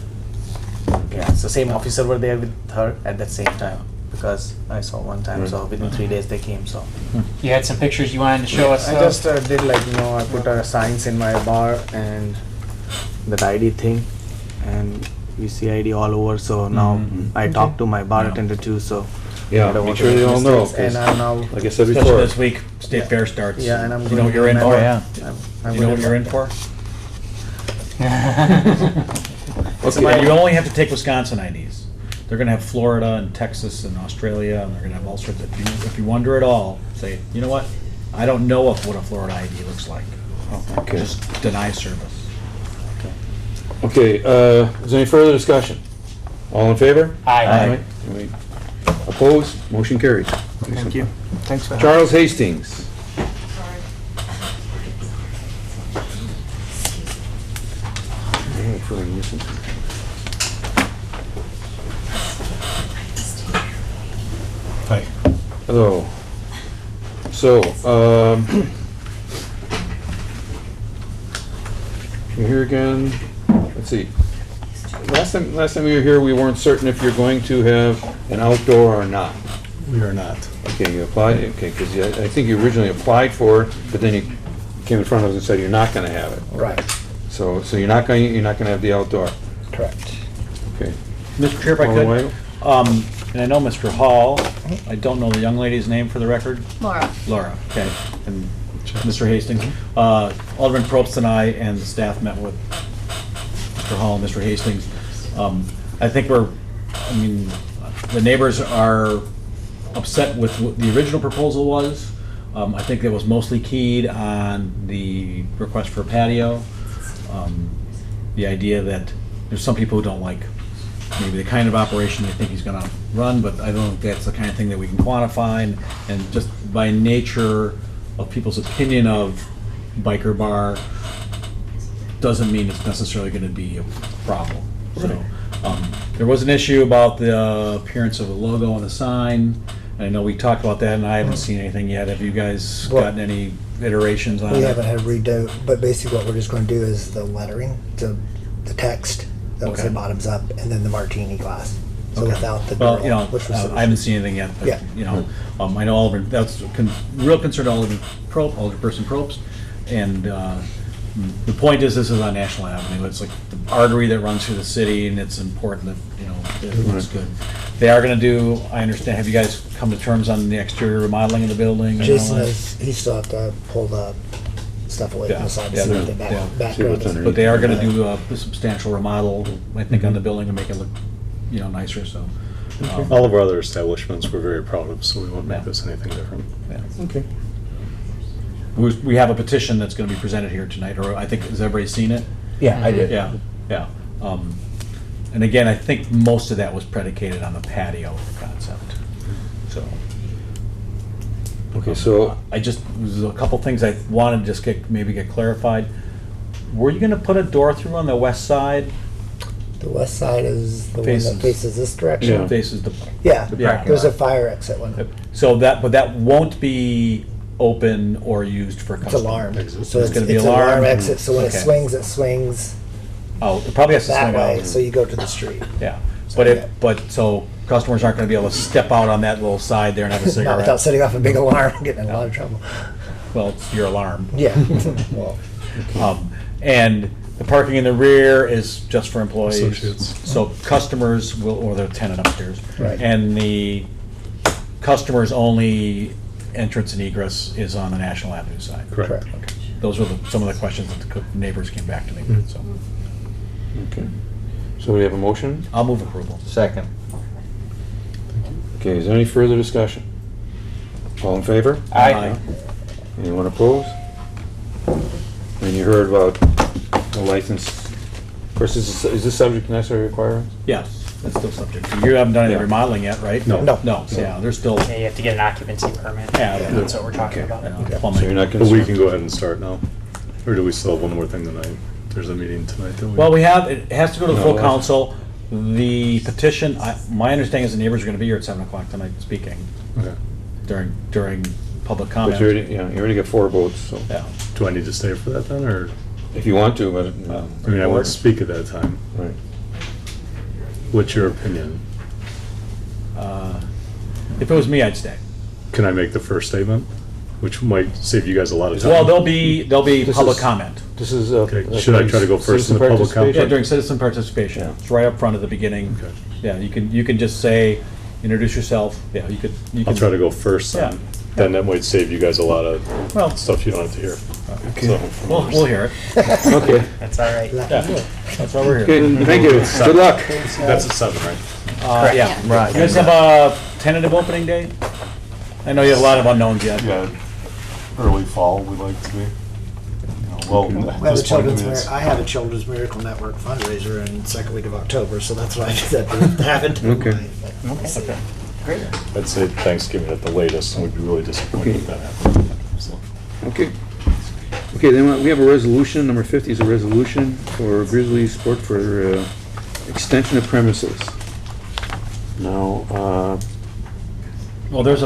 Speaker 20: Yeah, so same officer were there with her at that same time because I saw one time. So within 3 days they came. So
Speaker 7: You had some pictures you wanted to show us.
Speaker 20: I just did like I put signs in my bar and that ID thing, and you see ID all over. So now I talked to my bar attendant too. So
Speaker 3: Yeah,
Speaker 20: I don't
Speaker 3: make
Speaker 20: want
Speaker 3: sure
Speaker 20: to
Speaker 3: they
Speaker 20: make
Speaker 3: all know,
Speaker 20: mistakes, and
Speaker 3: 'cause
Speaker 20: I'm now
Speaker 3: like I said
Speaker 1: Especially
Speaker 3: before.
Speaker 1: this week, State Fair starts.
Speaker 20: yeah, and I'm
Speaker 1: You
Speaker 20: going
Speaker 1: know what
Speaker 20: to
Speaker 1: you're in
Speaker 20: remember-
Speaker 1: for?
Speaker 20: I'm
Speaker 1: You know what
Speaker 20: gonna-
Speaker 1: you're in for?
Speaker 3: Okay.
Speaker 1: And you only have to take Wisconsin IDs. They're gonna have Florida and Texas and Australia, and they're gonna have all sorts of, if you wonder at all, say, you know what? I don't know what a Florida ID looks like.
Speaker 3: Okay.
Speaker 1: Just deny service.
Speaker 3: Okay, is there any further discussion? All in favor?
Speaker 7: Aye.
Speaker 3: Any Opposed? Motion carries.
Speaker 20: Thank you. Thanks for
Speaker 3: Charles Hastings. Yeah, I feel like I'm missing something.
Speaker 8: Hi.
Speaker 3: Hello. So, you're here again. Let's see. Last time we were here, we weren't certain if you're going to have an outdoor or not.
Speaker 8: We are not.
Speaker 3: Okay, you applied, okay, because I think you originally applied for it, but then you came in front of us and said you're not gonna have it.
Speaker 8: Right.
Speaker 3: So you're not gonna have the outdoor.
Speaker 8: Correct.
Speaker 3: Okay.
Speaker 1: Mr. Chair, if I
Speaker 3: Alderman
Speaker 1: could, and I know Mr. Hall, I don't know the young lady's name for the record.
Speaker 10: Laura.
Speaker 1: Laura, okay, and Mr. Hastings. Alderman Probst and I and the staff met with Mr. Hall and Mr. Hastings. I think the neighbors are upset with what the original proposal was. I think it was mostly keyed on the request for patio. The idea that there's some people who don't like maybe the kind of operation they think he's gonna run, but I don't think that's the kind of thing that we can quantify, and just by nature of people's opinion of biker bar doesn't mean it's necessarily gonna be a problem. So, there was an issue about the appearance of a logo on the sign. I know we talked about that, and I haven't seen anything yet. Have you guys
Speaker 21: Well,
Speaker 1: gotten any iterations on it?
Speaker 21: We haven't had redo, but basically what we're just going to do is the lettering, the text that will say
Speaker 1: Okay.
Speaker 21: bottoms up, and then the martini glass. So
Speaker 1: Okay.
Speaker 21: without the
Speaker 1: Well,
Speaker 21: girl,
Speaker 1: you know,
Speaker 21: which was
Speaker 1: I haven't seen anything yet,
Speaker 21: Yeah.
Speaker 1: but, you know, I know Alderman, that's real concern to Alderperson Probst, and the point is, this is on National Avenue, it's like the artery that runs through the city, and it's important that, you know, it looks good. They are gonna do, I understand, have you guys come to terms on the exterior remodeling of the building? and all
Speaker 21: Jason
Speaker 1: that?
Speaker 21: he still have to pull the stuff away from the side to
Speaker 1: Yeah,
Speaker 21: see what the
Speaker 1: yeah.
Speaker 21: background is.
Speaker 1: But they are gonna do a substantial remodel, I think, on the building to make it look, you know, nicer, so.
Speaker 6: All of our other establishments we're very proud of, so we won't make
Speaker 1: Yeah.
Speaker 6: this anything different.
Speaker 21: Okay.
Speaker 1: We have a petition that's gonna be presented here tonight, or I think, has everybody seen it?
Speaker 14: Yeah, I did.
Speaker 1: Yeah, yeah. And again, I think most of that was predicated on the patio concept, so.
Speaker 3: Okay, so
Speaker 1: I just, there's a couple things I wanted to just maybe get clarified. Were you gonna put a door through on the west side?
Speaker 21: The west side is the one
Speaker 1: Faces-
Speaker 21: that faces this direction.
Speaker 1: Faces the.
Speaker 21: Yeah,
Speaker 1: the parking
Speaker 21: there's a
Speaker 1: lot.
Speaker 21: fire exit one.
Speaker 1: So that, but that won't be open or used for
Speaker 21: It's
Speaker 1: customers.
Speaker 21: alarmed.
Speaker 1: So
Speaker 21: So
Speaker 1: it's gonna be
Speaker 21: it's
Speaker 1: alarmed.
Speaker 21: alarm exit, so when
Speaker 1: Okay.
Speaker 21: it swings
Speaker 1: Oh, it probably has to
Speaker 21: that
Speaker 1: swing
Speaker 21: way,
Speaker 1: out.
Speaker 21: so you go to the street.
Speaker 1: Yeah, so customers aren't gonna be able to step out on that little side there and have a
Speaker 21: Not
Speaker 1: cigarette.
Speaker 21: without setting off a big alarm and getting in a lot of trouble.
Speaker 1: Well, it's your alarm.
Speaker 21: Yeah. Well,
Speaker 1: And the parking in the rear is just for employees.
Speaker 6: Associates.
Speaker 1: So customers will, or the tenant upstairs.
Speaker 21: Right.
Speaker 1: And the customers' only entrance and egress is on the National Avenue side.
Speaker 6: Correct.
Speaker 1: Okay. Those were some of the questions that the neighbors came back to me with, so.
Speaker 3: Okay. So we have a motion?
Speaker 1: I'll move approval.
Speaker 14: Second.
Speaker 3: Okay, is there any further discussion? All in favor?
Speaker 1: Aye.
Speaker 3: Anyone opposed? And you heard about the license. Of course, is this subject to necessary requirements?
Speaker 1: Yes, that's still subject to, you haven't done any
Speaker 3: Yeah.
Speaker 1: remodeling yet, right?
Speaker 6: No.
Speaker 21: No.
Speaker 1: No, yeah, they're still,
Speaker 7: Yeah, you have to get an occupancy permit.
Speaker 1: Yeah,
Speaker 7: That's what we're talking about.
Speaker 1: plumbing.
Speaker 3: So you're not
Speaker 6: But we
Speaker 3: concerned?
Speaker 6: can go ahead and start now. Or do we still have one more thing tonight? There's a meeting tonight, don't we?
Speaker 1: Well, we have, it has to go to the
Speaker 3: No,
Speaker 1: full
Speaker 3: it
Speaker 1: council. The petition, my understanding is the neighbors are gonna be here at 7 o'clock tonight speaking
Speaker 6: Okay.
Speaker 1: during public
Speaker 3: But
Speaker 1: comment.
Speaker 3: you already, yeah, you already got 4 votes, so
Speaker 1: Yeah.
Speaker 6: Do I need to stay for that then, or?
Speaker 3: if you want to, but.
Speaker 6: I mean, I won't speak at that time.
Speaker 3: Right.
Speaker 6: What's your opinion?
Speaker 1: If it was me, I'd stay.
Speaker 6: Can I make the first statement? Which might save you guys a lot of time.
Speaker 1: Well, there'll be
Speaker 3: This
Speaker 1: public
Speaker 3: is-
Speaker 1: comment.
Speaker 3: This is.
Speaker 6: Okay, should I try to go first in the public comment?
Speaker 1: Yeah, during citizen participation. It's right up front at the beginning.
Speaker 6: Okay.
Speaker 1: Yeah, you can just say, introduce yourself. Yeah, you could.
Speaker 6: I'll try to go first then.
Speaker 1: Yeah.
Speaker 6: Then that might save you guys a lot of
Speaker 1: Well-
Speaker 6: stuff you don't have to hear.
Speaker 3: Okay.
Speaker 6: So, from
Speaker 1: We'll
Speaker 6: others.
Speaker 1: hear it.
Speaker 3: Okay.
Speaker 7: That's all right.
Speaker 1: Yeah, that's why we're here.
Speaker 3: Okay, thank you. Good luck.
Speaker 6: That's at 7, right?
Speaker 1: Yeah, right. You guys have a tentative opening date? I know you have a lot of unknowns yet.
Speaker 6: Yeah, early fall, we'd like to be. Well,
Speaker 21: we
Speaker 6: at
Speaker 21: have a
Speaker 6: this point,
Speaker 21: children's
Speaker 6: it's-
Speaker 21: I have a Children's Miracle Network fundraiser in the second week of October, so that's why I did that. I haven't.
Speaker 3: Okay.
Speaker 1: Okay. Great.
Speaker 6: I'd say Thanksgiving at the latest, and we'd be really disappointed if that happened. So,
Speaker 3: Okay. Okay, then we have a resolution, number 50 is a resolution for Grizzly Sport for extension of premises. Now,
Speaker 1: Well, there's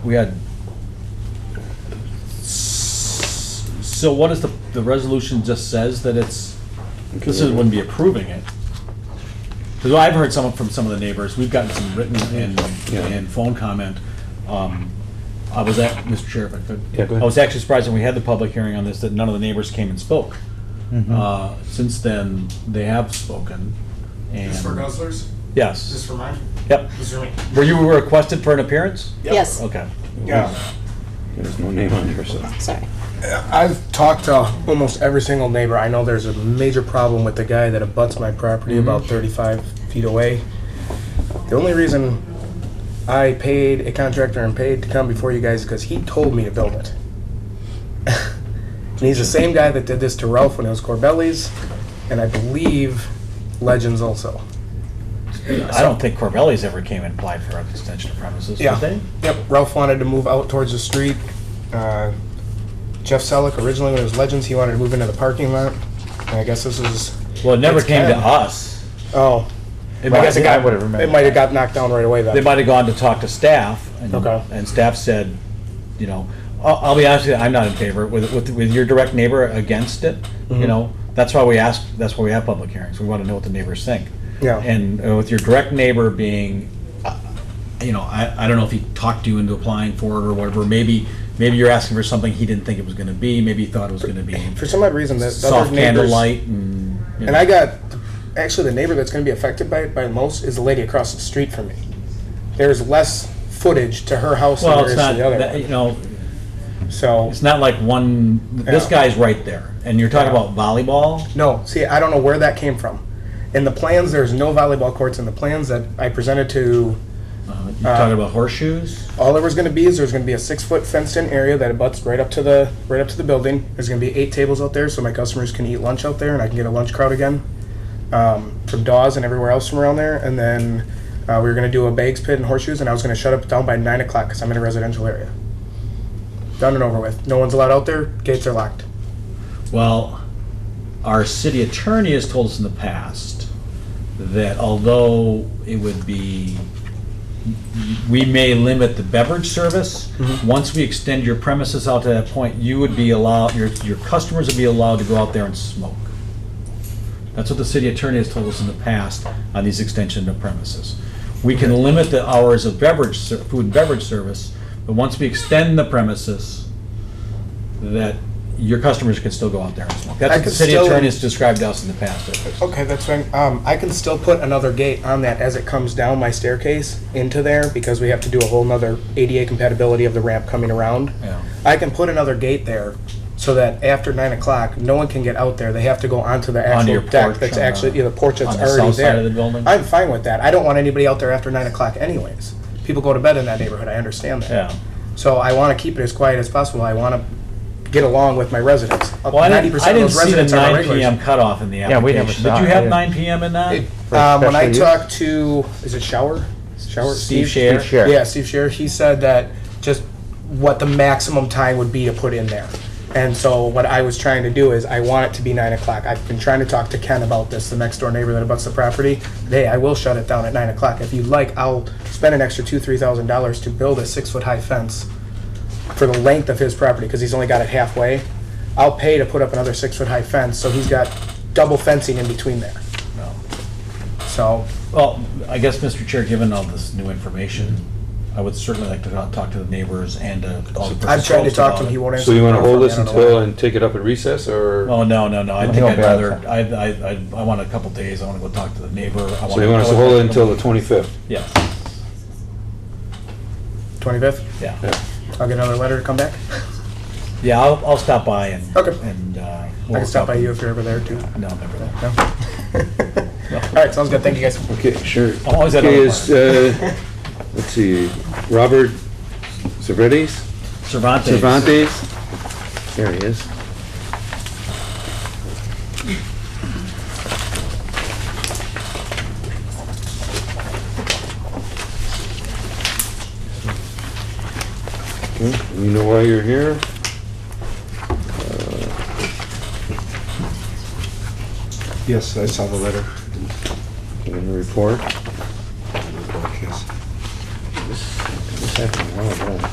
Speaker 1: we had, so what is the resolution just says that it's, this is, wouldn't be approving it. Because I've heard from some of the neighbors, we've gotten some written and phone comment. I was at, Mr. Chair, if I could.
Speaker 3: Yeah, go ahead.
Speaker 1: I was actually surprised when we had the public hearing on this, that none of the neighbors came and spoke. Since then, they have spoken. And
Speaker 22: This for Guzzlers?
Speaker 1: Yes.
Speaker 22: This for mine?
Speaker 1: Yep.
Speaker 22: This for me?
Speaker 1: Were you requested for an appearance?
Speaker 22: Yep.
Speaker 4: Yes.
Speaker 1: Okay.
Speaker 22: Yeah.
Speaker 3: there's no name on here, so.
Speaker 4: Sorry.
Speaker 22: I've talked to almost every single neighbor. I know there's a major problem with the guy that abuts my property about 35 feet away. The only reason I paid a contractor and paid to come before you guys is because he told me to build it. And he's the same guy that did this to Ralph when it was Corbelli's, and I believe Legends also.
Speaker 1: I don't think Corbelli's ever came and applied for an extension of premises, did
Speaker 22: Yeah.
Speaker 1: they?
Speaker 22: Yep, Ralph wanted to move out towards the street. Jeff Selleck, originally when it was Legends, he wanted to move into the parking lot. And I guess this is...
Speaker 1: Well, it never
Speaker 22: it's
Speaker 1: came to
Speaker 22: Ken.
Speaker 1: us.
Speaker 22: Oh.
Speaker 1: It
Speaker 22: Well, I
Speaker 1: might-
Speaker 22: guess it
Speaker 1: I
Speaker 22: got,
Speaker 1: would've remembered
Speaker 22: it might have
Speaker 1: that.
Speaker 22: got knocked down right away then.
Speaker 1: They might have gone to talk to staff, and,
Speaker 22: Okay.
Speaker 1: and staff said, you know, I'll be honest with you, I'm not in favor. With your direct neighbor against it, you
Speaker 22: Mhm.
Speaker 1: know, that's why we have public hearings. We want to know what the neighbors think.
Speaker 22: Yeah.
Speaker 1: And with your direct neighbor being, you know, I don't know if he talked you into applying for it or whatever. Maybe you're asking for something he didn't think it was going to be. Maybe he thought it was going to be
Speaker 22: For some odd reason, the
Speaker 1: soft
Speaker 22: other neighbors,
Speaker 1: candlelight and. You know.
Speaker 22: and I got, actually the neighbor that's going to be affected by it by the most is the lady across the street from me. There's less footage to her house
Speaker 1: Well,
Speaker 22: than
Speaker 1: it's
Speaker 22: there is
Speaker 1: not
Speaker 22: to the other
Speaker 1: that,
Speaker 22: one.
Speaker 1: you know.
Speaker 22: So
Speaker 1: It's not like one. This
Speaker 22: Yeah.
Speaker 1: guy's right there, and you're talking about volleyball.
Speaker 22: no, see, I don't know where that came from. In the plans, there's no volleyball courts in the plans that I presented to.
Speaker 1: You're talking about horseshoes.
Speaker 22: All there was going to be is there's going to be a 6-foot fenced-in area that abuts right up to the building. There's going to be 8 tables out there, so my customers can eat lunch out there, and I can get a lunch crowd again from Dawes and everywhere else from around there. And then we were going to do a bags pit and horseshoes, and I was going to shut it down by 9 o'clock because I'm in a residential area. Done and over with. No one's allowed out there. Gates are locked.
Speaker 1: Well, our city attorney has told us in the past that although it would be, we may limit the beverage service, once we extend your premises out to that point, you would be allowed, your customers would be allowed to go out there and smoke. That's what the city attorney has told us in the past on these extension of premises. We can limit the hours of food and beverage service, but once we extend the premises, that your customers can still go out there and smoke. That's
Speaker 22: I
Speaker 1: what the
Speaker 22: could
Speaker 1: city
Speaker 22: still-
Speaker 1: attorney has described to us in the past.
Speaker 22: Okay, that's fine. I can still put another gate on that as it comes down my staircase into there because we have to do a whole nother ADA compatibility of the ramp coming around.
Speaker 1: Yeah.
Speaker 22: I can put another gate there so that after 9 o'clock, no one can get out there. They have to go onto the
Speaker 1: Onto
Speaker 22: actual
Speaker 1: your
Speaker 22: deck
Speaker 1: porch
Speaker 22: that's
Speaker 1: on
Speaker 22: actually,
Speaker 1: the-
Speaker 22: the porch that's
Speaker 1: on the
Speaker 22: already
Speaker 1: south
Speaker 22: there.
Speaker 1: side of the building?
Speaker 22: I'm fine with that. I don't want anybody out there after 9 o'clock anyways. People go to bed in that neighborhood, I understand that.
Speaker 1: Yeah.
Speaker 22: So I want to keep it as quiet as possible. I want to get along with my residents. Up
Speaker 1: Well, I
Speaker 22: 90%
Speaker 1: didn't
Speaker 22: of those
Speaker 1: see the
Speaker 22: residents are
Speaker 1: 9
Speaker 22: regulars.
Speaker 1: PM cutoff in the
Speaker 14: Yeah, we never
Speaker 1: application.
Speaker 14: saw
Speaker 1: Did you
Speaker 14: it.
Speaker 1: have
Speaker 14: Yeah.
Speaker 1: 9 PM in that?
Speaker 22: When I
Speaker 14: special use?
Speaker 22: talked to, is it Steve
Speaker 1: Scher?
Speaker 14: Steve Scher.
Speaker 22: Yeah, Steve Scher. He said that just what the maximum time would be to put in there. And so what I was trying to do is I want it to be 9 o'clock. I've been trying to talk to Ken about this, the next door neighbor that abuts the property. Hey, I will shut it down at 9 o'clock. If you'd like, I'll spend an extra $2,000-3,000 to build a 6-foot high fence for the length of his property because he's only got it halfway. I'll pay to put up another 6-foot high fence, so he's got double fencing in between there.
Speaker 1: No.
Speaker 22: So,
Speaker 1: Well, I guess, Mr. Chair, given all this new information, I would certainly like to talk to the neighbors and all the.
Speaker 22: I've tried to
Speaker 1: folks
Speaker 22: talk
Speaker 1: about
Speaker 22: to him,
Speaker 1: it.
Speaker 22: he won't answer.
Speaker 3: So you want to
Speaker 22: the
Speaker 3: hold
Speaker 22: phone
Speaker 3: this
Speaker 22: for me, I don't know
Speaker 3: until
Speaker 22: why.
Speaker 3: and take it up at recess, or?
Speaker 1: Oh, no. I think
Speaker 14: No,
Speaker 1: I'd
Speaker 14: bad.
Speaker 1: rather, I want a couple days. I want to go talk to the neighbor.
Speaker 3: So you want us to hold it until the 25th?
Speaker 1: Yeah.
Speaker 22: 25th?
Speaker 1: Yeah.
Speaker 22: I'll get another letter to come back?
Speaker 1: Yeah, I'll stop by and.
Speaker 22: Okay.
Speaker 1: And,
Speaker 22: I can stop by you if you're ever there too.
Speaker 1: No, I'm never there.
Speaker 22: No? All right, sounds good. Thank you, guys.
Speaker 3: Okay, sure.
Speaker 1: I'm always at
Speaker 3: Okay,
Speaker 1: other
Speaker 3: is, let's see, Robert Cervantes? Cervantes? There he is. Okay, you know why you're here?
Speaker 5: Yes, I saw the letter.
Speaker 3: In the report?
Speaker 5: Yes.
Speaker 3: This happened a while ago.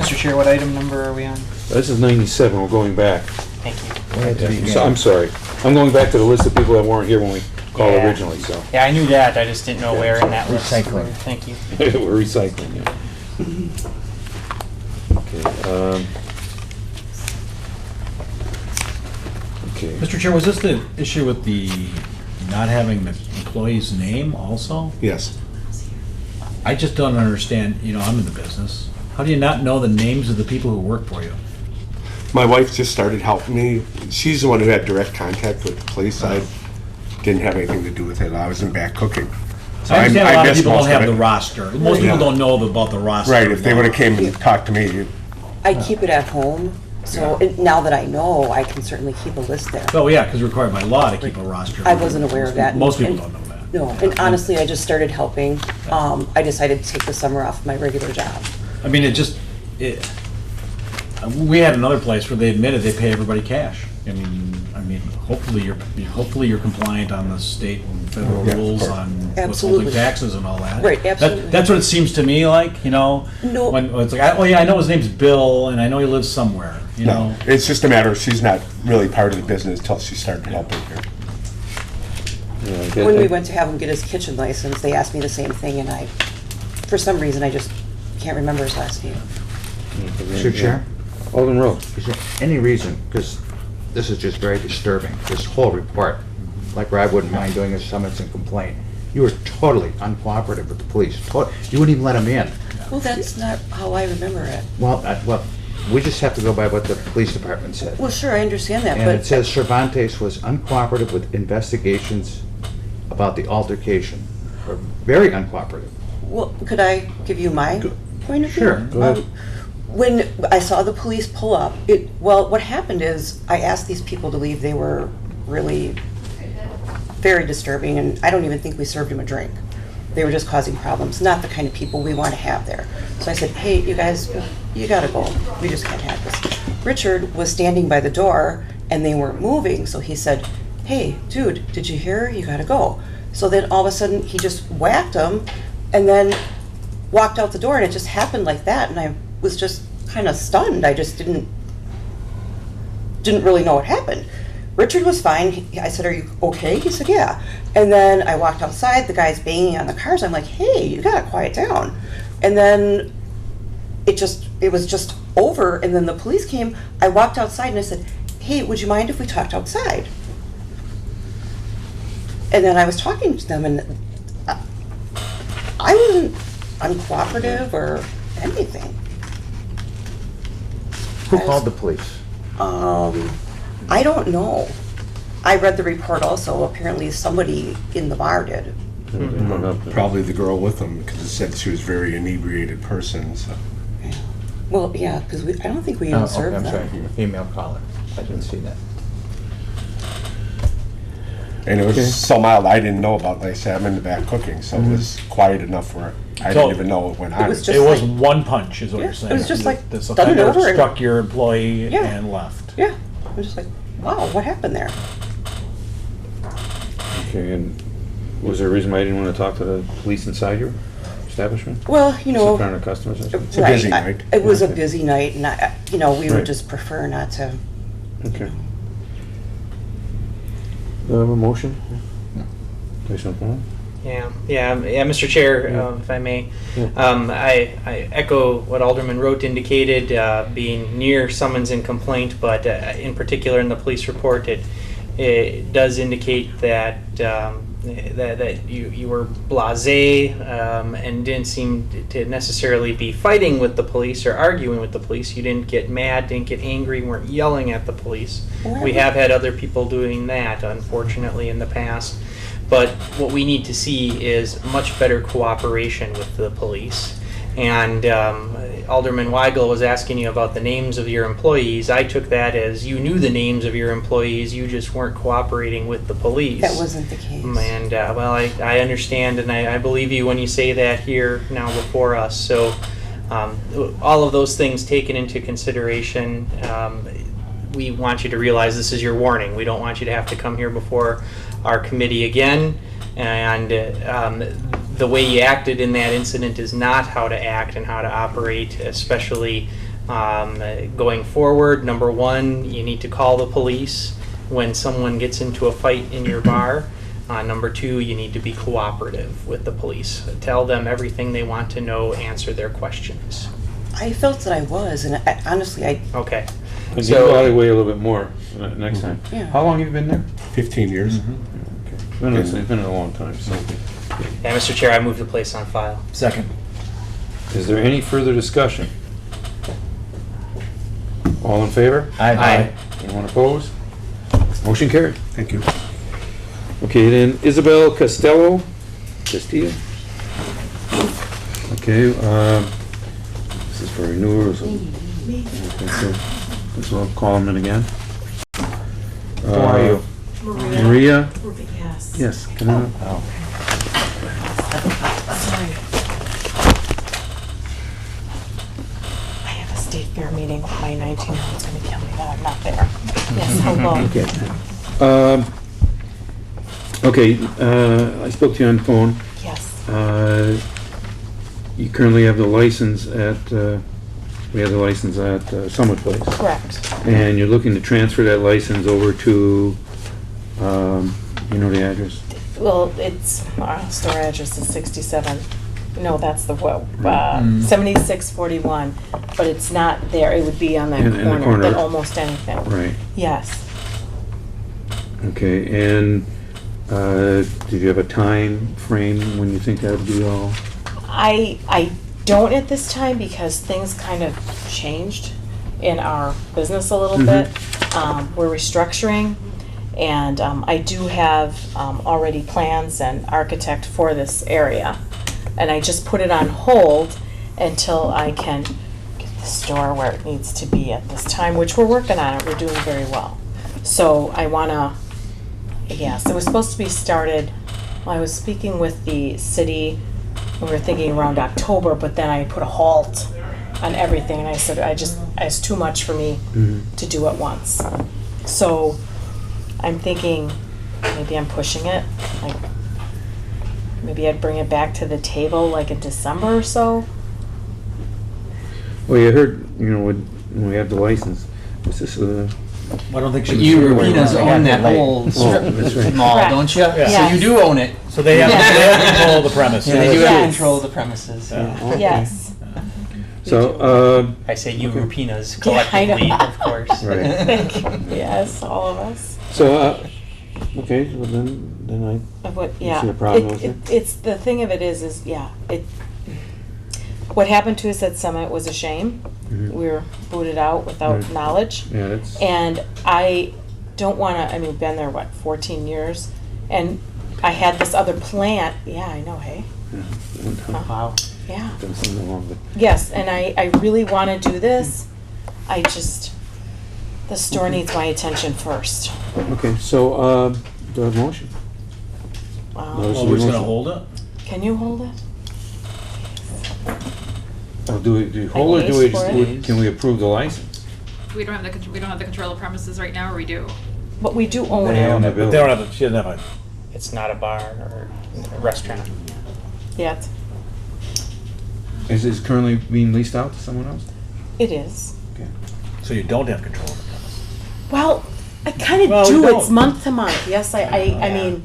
Speaker 7: Mr. Chair, what item number are we on?
Speaker 3: This is 97, we're going back.
Speaker 7: Thank you.
Speaker 3: So, I'm sorry. I'm going back to the list of people that weren't here when we called
Speaker 7: Yeah.
Speaker 3: originally, so.
Speaker 7: Yeah, I knew that, I just didn't know where in that list.
Speaker 14: Recycling.
Speaker 7: Thank you.
Speaker 3: We're recycling, yeah. Okay, okay.
Speaker 1: Mr. Chair, was this the issue with the not having the employee's name also?
Speaker 5: Yes.
Speaker 1: I just don't understand, I'm in the business. How do you not know the names of the people who work for you?
Speaker 5: My wife just started helping me. She's the one who had direct contact with the police. I didn't have anything to do with it. I was in back cooking. So
Speaker 1: I understand a lot of
Speaker 5: missed
Speaker 1: people don't
Speaker 5: most of
Speaker 1: have
Speaker 5: it.
Speaker 1: the roster. Most people
Speaker 5: Yeah.
Speaker 1: don't know about the roster.
Speaker 5: Right, if they would have came and talked to me,
Speaker 9: I keep it at home, so now that I know, I can certainly keep a list there.
Speaker 1: Oh, yeah, because required by law to keep a roster.
Speaker 9: I wasn't aware of that.
Speaker 1: Most people
Speaker 9: And-
Speaker 1: don't know that.
Speaker 9: No, and honestly, I just started helping. I decided to take the summer off my regular job.
Speaker 1: I mean, we had another place where they admitted they pay everybody cash. I mean, hopefully you're compliant on the state and federal
Speaker 5: Yeah, of
Speaker 1: rules
Speaker 5: course.
Speaker 1: on withholding
Speaker 9: Absolutely.
Speaker 1: taxes and all that.
Speaker 9: Right, absolutely.
Speaker 1: That's what it seems to me like,
Speaker 9: No.
Speaker 1: when it's like, oh yeah, I know his name's Bill and I know he lives somewhere,
Speaker 5: no.
Speaker 1: know.
Speaker 5: It's just a matter of she's not really part of the business until she started helping here.
Speaker 3: Yeah,
Speaker 9: when we went to have him get his kitchen license, they asked me the same thing, and I, for some reason, I just can't remember his last name.
Speaker 14: Mr. Chair?
Speaker 3: Alderman Rowe.
Speaker 14: Is there any reason, because this is just very disturbing, this whole report, like where I wouldn't mind doing a summons and complaint. You were totally uncooperative with the police. You wouldn't even let them in.
Speaker 9: Well, that's not how I remember it.
Speaker 14: Well, we just have to go by what the police department said.
Speaker 9: Well, sure, I understand that,
Speaker 14: And
Speaker 9: but.
Speaker 14: it says Cervantes was uncooperative with investigations about the altercation, or very uncooperative.
Speaker 9: Well, could I give you my point of view?
Speaker 14: Sure, go ahead.
Speaker 9: When I saw the police pull up, what happened is I asked these people to leave. They were really very disturbing, and I don't even think we served them a drink. They were just causing problems, not the kind of people we want to have there. So I said, hey, you guys, you gotta go. We just can't have this. Richard was standing by the door, and they weren't moving, so he said, hey, dude, did you hear? You gotta go. So then all of a sudden, he just whacked him, and then walked out the door, and it just happened like that, and I was just kind of stunned. I just didn't really know what happened. Richard was fine. I said, are you okay? He said, yeah. And then I walked outside, the guy's banging on the cars. I'm like, hey, you gotta quiet down. And then it was just over, and then the police came. I walked outside and I said, hey, would you mind if we talked outside? And then I was talking to them, and I wasn't uncooperative or anything.
Speaker 14: Who called the police?
Speaker 9: I don't know. I read the report also. Apparently somebody in the bar did.
Speaker 5: Probably the girl with him, because it said she was a very inebriated person, so.
Speaker 9: Well, yeah, because I don't think we even served
Speaker 14: I'm
Speaker 9: them.
Speaker 14: sorry, female caller. I didn't see that.
Speaker 5: And it was so mild, I didn't know about, like I said, I'm in the back cooking, so it was quiet enough where I
Speaker 1: So,
Speaker 5: didn't even know what went on.
Speaker 1: It was one punch, is what
Speaker 9: Yeah,
Speaker 1: you're saying.
Speaker 9: it was just like
Speaker 1: This
Speaker 9: done it
Speaker 1: offender
Speaker 9: over and-
Speaker 1: struck your employee
Speaker 9: Yeah.
Speaker 1: and left.
Speaker 9: Yeah, I'm just like, wow, what happened there?
Speaker 3: Okay, and was there a reason why you didn't want to talk to the police inside your establishment?
Speaker 9: Well, you know,
Speaker 3: In front of customers? or something?
Speaker 5: It's a busy night.
Speaker 9: It was a
Speaker 3: Okay.
Speaker 9: busy night, and we would
Speaker 3: Right.
Speaker 9: just prefer not to.
Speaker 3: Okay. Do I have a motion? Say something?
Speaker 7: Yeah, Mr. Chair, if I may.
Speaker 3: Yeah.
Speaker 7: I echo what Alderman Rote indicated, being near summons and complaint, but in particular in the police report, it does indicate that that you were blasé and didn't seem to necessarily be fighting with the police or arguing with the police. You didn't get mad, didn't get angry, weren't yelling at the police. We have had other people doing that, unfortunately, in the past. But what we need to see is much better cooperation with the police. And Alderman Weigel was asking you about the names of your employees. I took that as you knew the names of your employees, you just weren't cooperating with the police.
Speaker 9: That wasn't the case.
Speaker 7: And well, I understand, and I believe you when you say that here now before us. So all of those things taken into consideration, we want you to realize this is your warning. We don't want you to have to come here before our committee again, and the way you acted in that incident is not how to act and how to operate, especially going forward. Number one, you need to call the police when someone gets into a fight in your bar. Number two, you need to be cooperative with the police. Tell them everything they want to know, answer their questions.
Speaker 9: I felt that I was, and honestly,
Speaker 7: Okay.
Speaker 3: And you probably weigh a little bit more next time.
Speaker 9: Yeah.
Speaker 3: How long have you been there?
Speaker 5: 15 years.
Speaker 3: It's been a long time, so.
Speaker 7: Yeah, Mr. Chair, I move the place on file.
Speaker 1: Second.
Speaker 3: Is there any further discussion? All in favor?
Speaker 7: Aye.
Speaker 3: Anyone opposed? Motion carried.
Speaker 5: Thank you.
Speaker 3: Okay, then Isabel Castillo. Okay, this is for renewals. Okay, so we'll call them in again.
Speaker 14: Who are you?
Speaker 3: Maria?
Speaker 4: Yes.
Speaker 3: Yes, come on up.
Speaker 14: Oh.
Speaker 4: Sorry. I have a state fair meeting with my 19-year-old's gonna kill me that I'm not there. Yes, hello.
Speaker 3: Okay, I spoke to you on the phone.
Speaker 4: Yes.
Speaker 3: You currently have the license at, we have the license at Summit Place.
Speaker 4: Correct.
Speaker 3: And you're looking to transfer that license over to, you know the address?
Speaker 4: Well, it's, our store address is 67, no, that's the, 7641, but it's not there, it would be on that
Speaker 3: In the
Speaker 4: corner,
Speaker 3: corner.
Speaker 4: at almost anything.
Speaker 3: Right.
Speaker 4: Yes.
Speaker 3: Okay, and did you have a time frame when you think that would be all?
Speaker 4: I don't at this time because things kind of changed in our business a little bit. We're restructuring, and I do have already plans and architect for this area. And I just put it on hold until I can get the store where it needs to be at this time, which we're working on it. We're doing very well. So I want to, yes, it was supposed to be started, well, I was speaking with the city, we were thinking around October, but then I put a halt on everything, and I said, it's too much for me to do at once. So I'm thinking, maybe I'm pushing it, like, maybe I'd bring it back to the table like in December or so.
Speaker 3: Well, you heard, when we have the license, was this
Speaker 1: I don't think she was
Speaker 12: You
Speaker 1: sure where
Speaker 12: Rapinas
Speaker 1: were.
Speaker 12: own that whole
Speaker 3: that's
Speaker 12: strip
Speaker 3: right.
Speaker 12: mall,
Speaker 4: Correct.
Speaker 12: don't you?
Speaker 4: Yes.
Speaker 12: So you do own it.
Speaker 1: So they have, they have control of the premises.
Speaker 12: Yeah, they do
Speaker 4: Yes.
Speaker 12: have control of the premises.
Speaker 3: Okay.
Speaker 4: Yes.
Speaker 3: So,
Speaker 7: I say you
Speaker 3: Okay.
Speaker 7: Rapinas
Speaker 4: Yeah, I know.
Speaker 7: collectively, of course.
Speaker 3: Right.
Speaker 4: Thank you. Yes, all of us.
Speaker 3: so, okay, well then I
Speaker 4: What,
Speaker 3: You
Speaker 4: yeah.
Speaker 3: see a problem with it?
Speaker 4: It's, the thing of it is, what happened to us at Summit was a shame. We were booted out without
Speaker 3: Right.
Speaker 4: knowledge.
Speaker 3: Yeah, that's.
Speaker 4: And I don't want to, I mean, been there, 14 years? And I had this other plant, yeah, I know, hey?
Speaker 12: Wow.
Speaker 4: Yeah.
Speaker 3: Done something wrong, but
Speaker 4: Yes, and I really want to do this. I just, the store needs my attention first.
Speaker 3: okay, so, do I have a motion?
Speaker 4: Wow.
Speaker 3: No, this
Speaker 1: Well,
Speaker 3: is
Speaker 1: we're
Speaker 3: a
Speaker 1: just gonna
Speaker 3: motion.
Speaker 1: hold it?
Speaker 4: Can you hold it?
Speaker 3: Oh, do we hold it, or do we,
Speaker 4: asked for it.
Speaker 3: can we approve the license?
Speaker 10: We don't have the, we don't have the control of premises right now, or we do?
Speaker 4: But we do own
Speaker 3: They
Speaker 4: it.
Speaker 3: own the
Speaker 1: But they
Speaker 3: building.
Speaker 1: don't have, she doesn't have a,
Speaker 7: It's not a bar or a restaurant.
Speaker 4: Yet.
Speaker 3: Is this currently being leased out to someone else?
Speaker 4: It is.
Speaker 1: so you don't have control of the premises.
Speaker 4: Well, I kind of
Speaker 1: Well, we
Speaker 4: do.
Speaker 1: don't.
Speaker 4: It's month to month. Yes, I mean,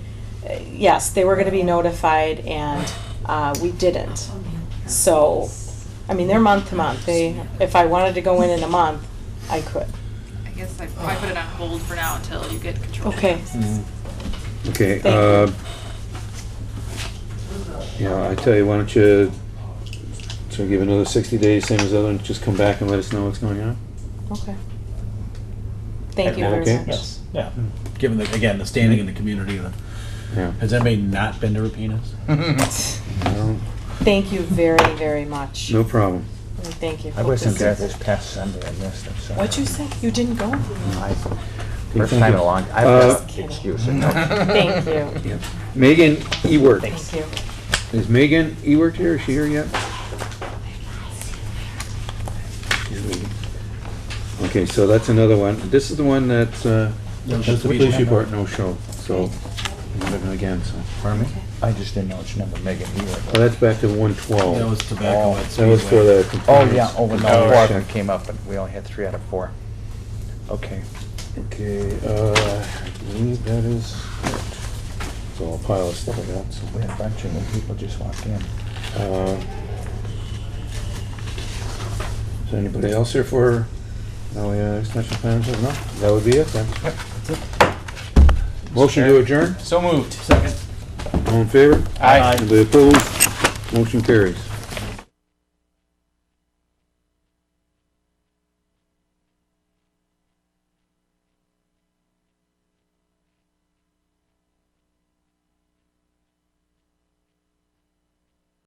Speaker 4: yes, they were going to be notified, and we didn't. So, I mean, they're month to month. They, if I wanted to go in a month, I could.
Speaker 10: I guess I probably put it on hold for now until you get control. of the
Speaker 4: Okay.
Speaker 10: premises.
Speaker 3: Okay,
Speaker 4: Thank you.
Speaker 3: yeah, I tell you, why don't you, so give another 60 days, same as the other, and just come back and let us know what's going on?
Speaker 4: Okay. Thank you
Speaker 3: Okay.
Speaker 4: very much.
Speaker 1: Yes, yeah. Given the, again, the standing in the community,
Speaker 3: Yeah.
Speaker 1: has anybody not been to Rapinas?
Speaker 3: No,
Speaker 4: Thank you very, very much.
Speaker 3: no problem.
Speaker 4: Thank you.
Speaker 14: I wasn't there
Speaker 4: Hope
Speaker 14: this past Sunday, I missed it, so.
Speaker 4: What'd you say? You didn't go?
Speaker 14: First
Speaker 3: thank
Speaker 14: time in
Speaker 3: you.
Speaker 14: a long, I've got
Speaker 4: Kidding.
Speaker 14: excuse.
Speaker 4: Thank you.
Speaker 3: Yeah. Megan Ewert.
Speaker 4: Thank you.
Speaker 3: Is Megan Ewert here? Is she here yet? Okay, so that's another one. This is the one that's the police report, no show, so, I'm looking again, so.
Speaker 14: Pardon me? I just didn't know which number Megan Ewert was.
Speaker 3: Well, that's back to 112.
Speaker 1: That was tobacco at
Speaker 3: That was for the
Speaker 14: Oh,
Speaker 3: compliance.
Speaker 14: yeah, over the
Speaker 3: Oh,
Speaker 14: four of
Speaker 3: check.
Speaker 14: them came up, but we only had 3 out of 4. Okay.
Speaker 3: Okay, I believe that is it. It's all a pile of stuff I got, so.
Speaker 14: We had a bunch of new people just walked in.
Speaker 3: Is there anybody else here for, extension plans? No, that would be it then. Motion to adjourn?
Speaker 12: So moved.
Speaker 1: Second.
Speaker 3: All in favor?
Speaker 12: Aye.
Speaker 3: Anybody opposed? Motion carries.